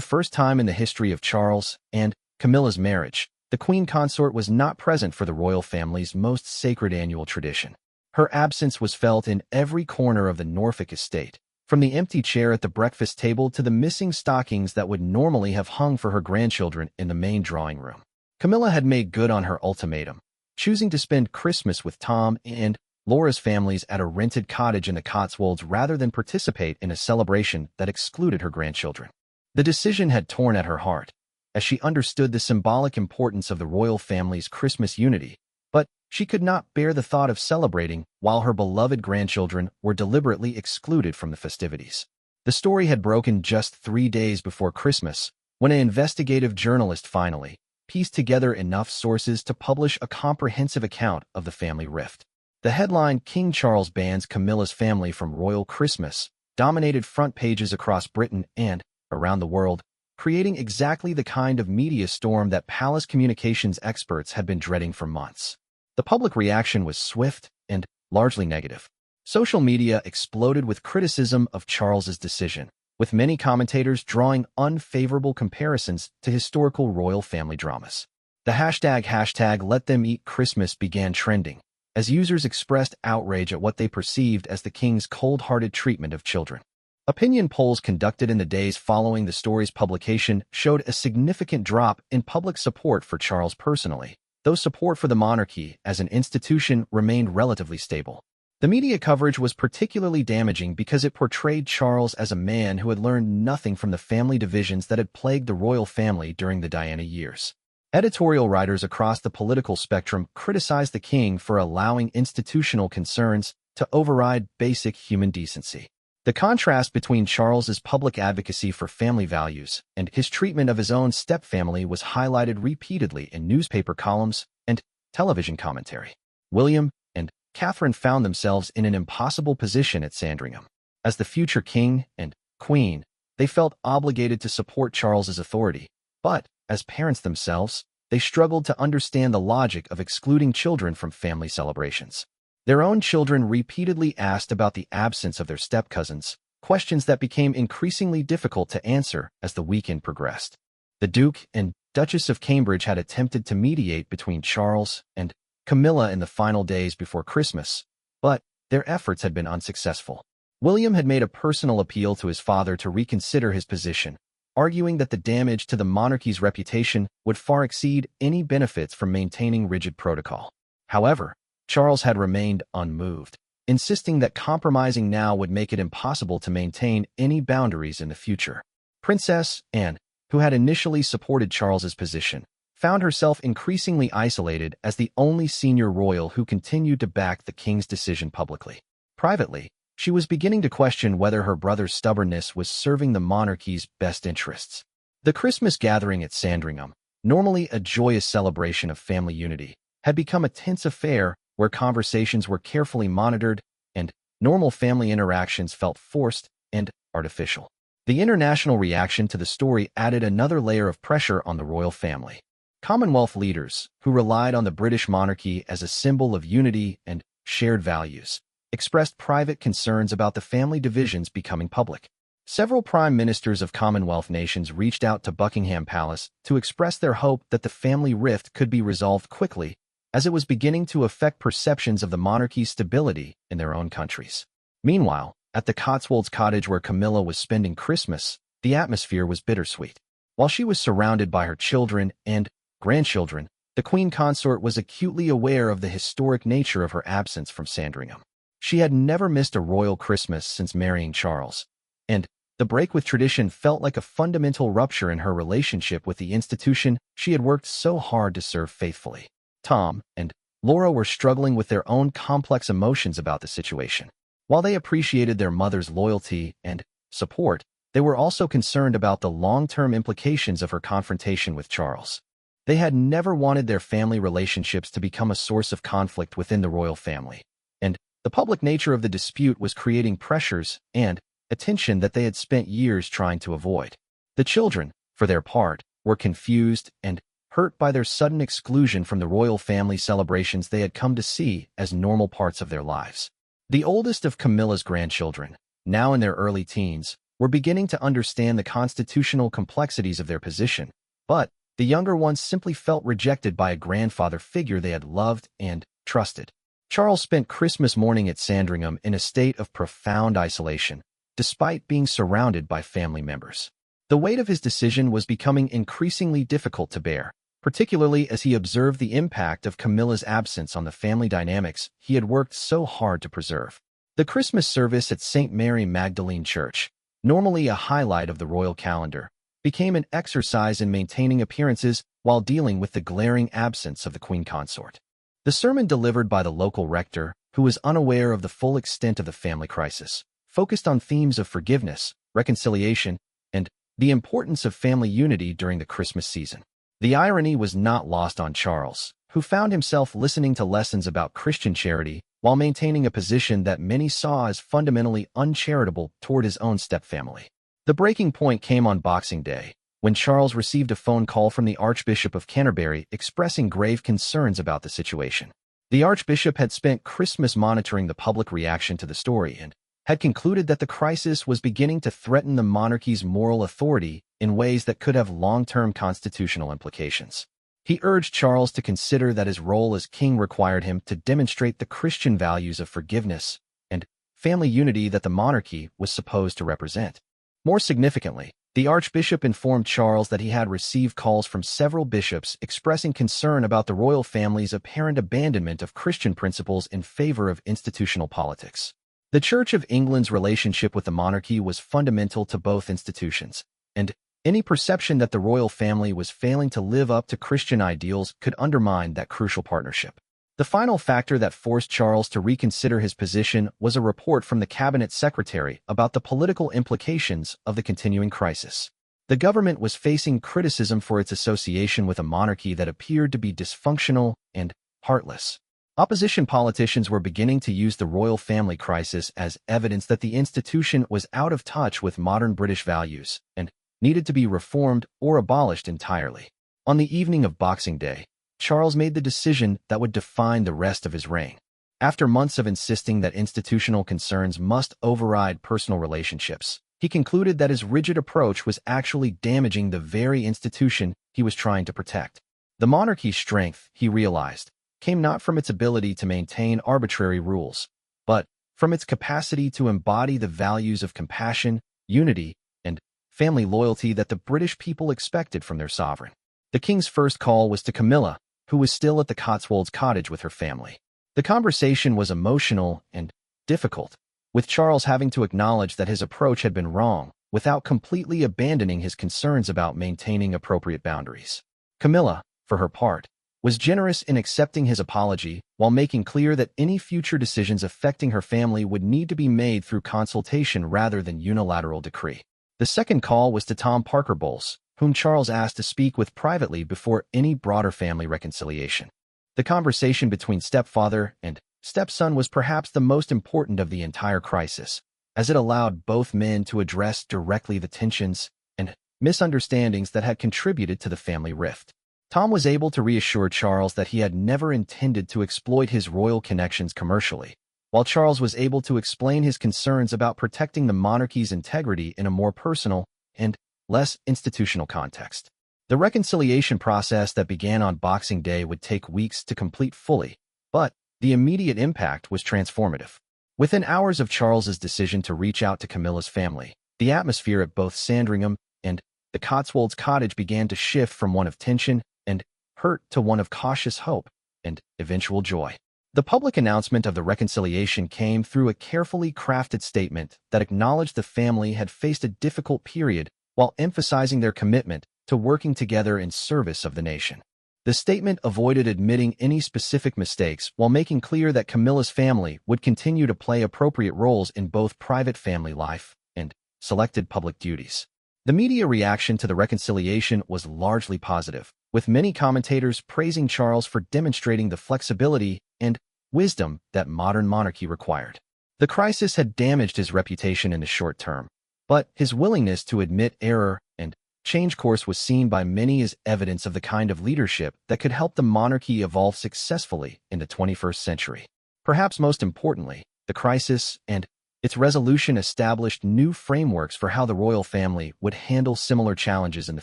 first time in the history of Charles and Camilla's marriage, the queen consort was not present for the royal family's most sacred annual tradition. Her absence was felt in every corner of the Norfolk estate, from the empty chair at the breakfast table to the missing stockings that would normally have hung for her grandchildren in the main drawing room. Camilla had made good on her ultimatum, choosing to spend Christmas with Tom and Laura's families at a rented cottage in the Cotswolds rather than participate in a celebration that excluded her grandchildren. The decision had torn at her heart, as she understood the symbolic importance of the royal family's Christmas unity, but she could not bear the thought of celebrating while her beloved grandchildren were deliberately excluded from the festivities. The story had broken just 3 days before Christmas, when an investigative journalist finally pieced together enough sources to publish a comprehensive account of the family rift. The headline, "King Charles Bans Camilla's Family from Royal Christmas," dominated front pages across Britain and around the world, creating exactly the kind of media storm that palace communications experts had been dreading for months. The public reaction was swift and largely negative. Social media exploded with criticism of Charles's decision, with many commentators drawing unfavorable comparisons to historical royal family dramas. The hashtag #LetThemEatChristmas began trending, as users expressed outrage at what they perceived as the king's cold-hearted treatment of children. Opinion polls conducted in the days following the story's publication showed a significant drop in public support for Charles personally, though support for the monarchy as an institution remained relatively stable. The media coverage was particularly damaging because it portrayed Charles as a man who had learned nothing from the family divisions that had plagued the royal family during the Diana years. Editorial writers across the political spectrum criticized the king for allowing institutional concerns to override basic human decency. The contrast between Charles's public advocacy for family values and his treatment of his own stepfamily was highlighted repeatedly in newspaper columns and television commentary. William and Catherine found themselves in an impossible position at Sandringham. As the future king and queen, they felt obligated to support Charles's authority, but as parents themselves, they struggled to understand the logic of excluding children from family celebrations. Their own children repeatedly asked about the absence of their step-cousins, questions that became increasingly difficult to answer as the weekend progressed. The Duke and Duchess of Cambridge had attempted to mediate between Charles and Camilla in the final days before Christmas, but their efforts had been unsuccessful. William had made a personal appeal to his father to reconsider his position, arguing that the damage to the monarchy's reputation would far exceed any benefits from maintaining rigid protocol. However, Charles had remained unmoved, insisting that compromising now would make it impossible to maintain any boundaries in the future. Princess Anne, who had initially supported Charles's position, found herself increasingly isolated as the only senior royal who continued to back the king's decision publicly. Privately, she was beginning to question whether her brother's stubbornness was serving the monarchy's best interests. The Christmas gathering at Sandringham, normally a joyous celebration of family unity, had become a tense affair where conversations were carefully monitored and normal family interactions felt forced and artificial. The international reaction to the story added another layer of pressure on the royal family. Commonwealth leaders, who relied on the British monarchy as a symbol of unity and shared values, expressed private concerns about the family divisions becoming public. Several prime ministers of Commonwealth nations reached out to Buckingham Palace to express their hope that the family rift could be resolved quickly, as it was beginning to affect perceptions of the monarchy's stability in their own countries. Meanwhile, at the Cotswolds cottage where Camilla was spending Christmas, the atmosphere was bittersweet. While she was surrounded by her children and grandchildren, the queen consort was acutely aware of the historic nature of her absence from Sandringham. She had never missed a royal Christmas since marrying Charles, and the break with tradition felt like a fundamental rupture in her relationship with the institution she had worked so hard to serve faithfully. Tom and Laura were struggling with their own complex emotions about the situation. While they appreciated their mother's loyalty and support, they were also concerned about the long-term implications of her confrontation with Charles. They had never wanted their family relationships to become a source of conflict within the royal family, and the public nature of the dispute was creating pressures and a tension that they had spent years trying to avoid. The children, for their part, were confused and hurt by their sudden exclusion from the royal family celebrations they had come to see as normal parts of their lives. The oldest of Camilla's grandchildren, now in their early teens, were beginning to understand the constitutional complexities of their position, but the younger ones simply felt rejected by a grandfather figure they had loved and trusted. Charles spent Christmas morning at Sandringham in a state of profound isolation, despite being surrounded by family members. The weight of his decision was becoming increasingly difficult to bear, particularly as he observed the impact of Camilla's absence on the family dynamics he had worked so hard to preserve. The Christmas service at St. Mary Magdalene Church, normally a highlight of the royal calendar, became an exercise in maintaining appearances while dealing with the glaring absence of the Queen Consort. The sermon delivered by the local rector, who was unaware of the full extent of the family crisis, focused on themes of forgiveness, reconciliation, and the importance of family unity during the Christmas season. The irony was not lost on Charles, who found himself listening to lessons about Christian charity while maintaining a position that many saw as fundamentally uncharitable toward his own stepfamily. The breaking point came on Boxing Day, when Charles received a phone call from the Archbishop of Canterbury expressing grave concerns about the situation. The Archbishop had spent Christmas monitoring the public reaction to the story and had concluded that the crisis was beginning to threaten the monarchy's moral authority in ways that could have long-term constitutional implications. He urged Charles to consider that his role as king required him to demonstrate the Christian values of forgiveness and family unity that the monarchy was supposed to represent. More significantly, the Archbishop informed Charles that he had received calls from several bishops expressing concern about the royal family's apparent abandonment of Christian principles in favor of institutional politics. The Church of England's relationship with the monarchy was fundamental to both institutions, and any perception that the royal family was failing to live up to Christian ideals could undermine that crucial partnership. The final factor that forced Charles to reconsider his position was a report from the cabinet secretary about the political implications of the continuing crisis. The government was facing criticism for its association with a monarchy that appeared to be dysfunctional and heartless. Opposition politicians were beginning to use the royal family crisis as evidence that the institution was out of touch with modern British values and needed to be reformed or abolished entirely. On the evening of Boxing Day, Charles made the decision that would define the rest of his reign. After months of insisting that institutional concerns must override personal relationships, he concluded that his rigid approach was actually damaging the very institution he was trying to protect. The monarchy's strength, he realized, came not from its ability to maintain arbitrary rules, but from its capacity to embody the values of compassion, unity, and family loyalty that the British people expected from their sovereign. The king's first call was to Camilla, who was still at the Cotswolds cottage with her family. The conversation was emotional and difficult, with Charles having to acknowledge that his approach had been wrong, without completely abandoning his concerns about maintaining appropriate boundaries. Camilla, for her part, was generous in accepting his apology while making clear that any future decisions affecting her family would need to be made through consultation rather than unilateral decree. The second call was to Tom Parker Bowles, whom Charles asked to speak with privately before any broader family reconciliation. The conversation between stepfather and stepson was perhaps the most important of the entire crisis, as it allowed both men to address directly the tensions and misunderstandings that had contributed to the family rift. Tom was able to reassure Charles that he had never intended to exploit his royal connections commercially, while Charles was able to explain his concerns about protecting the monarchy's integrity in a more personal and less institutional context. The reconciliation process that began on Boxing Day would take weeks to complete fully, but the immediate impact was transformative. Within hours of Charles's decision to reach out to Camilla's family, the atmosphere at both Sandringham and the Cotswolds cottage began to shift from one of tension and hurt to one of cautious hope and eventual joy. The public announcement of the reconciliation came through a carefully crafted statement that acknowledged the family had faced a difficult period while emphasizing their commitment to working together in service of the nation. The statement avoided admitting any specific mistakes while making clear that Camilla's family would continue to play appropriate roles in both private family life and selected public duties. The media reaction to the reconciliation was largely positive, with many commentators praising Charles for demonstrating the flexibility and wisdom that modern monarchy required. The crisis had damaged his reputation in the short term, but his willingness to admit error and change course was seen by many as evidence of the kind of leadership that could help the monarchy evolve successfully in the 21st century. Perhaps most importantly, the crisis and its resolution established new frameworks for how the royal family would handle similar challenges in the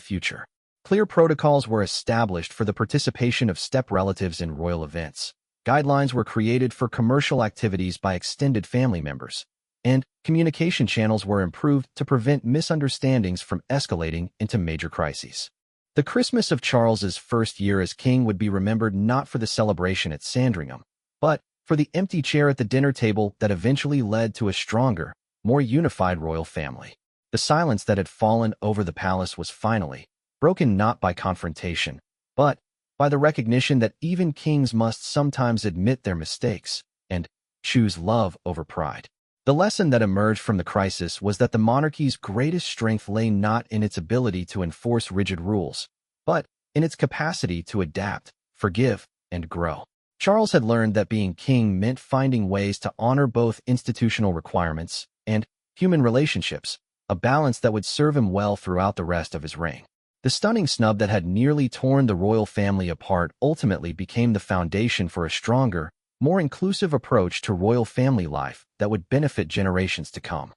future. Clear protocols were established for the participation of step relatives in royal events. Guidelines were created for commercial activities by extended family members, and communication channels were improved to prevent misunderstandings from escalating into major crises. The Christmas of Charles's first year as king would be remembered not for the celebration at Sandringham, but for the empty chair at the dinner table that eventually led to a stronger, more unified royal family. The silence that had fallen over the palace was finally broken not by confrontation, but by the recognition that even kings must sometimes admit their mistakes and choose love over pride. The lesson that emerged from the crisis was that the monarchy's greatest strength lay not in its ability to enforce rigid rules, but in its capacity to adapt, forgive, and grow. Charles had learned that being king meant finding ways to honor both institutional requirements and human relationships, a balance that would serve him well throughout the rest of his reign. The stunning snub that had nearly torn the royal family apart ultimately became the foundation for a stronger, more inclusive approach to royal family life that would benefit generations to come.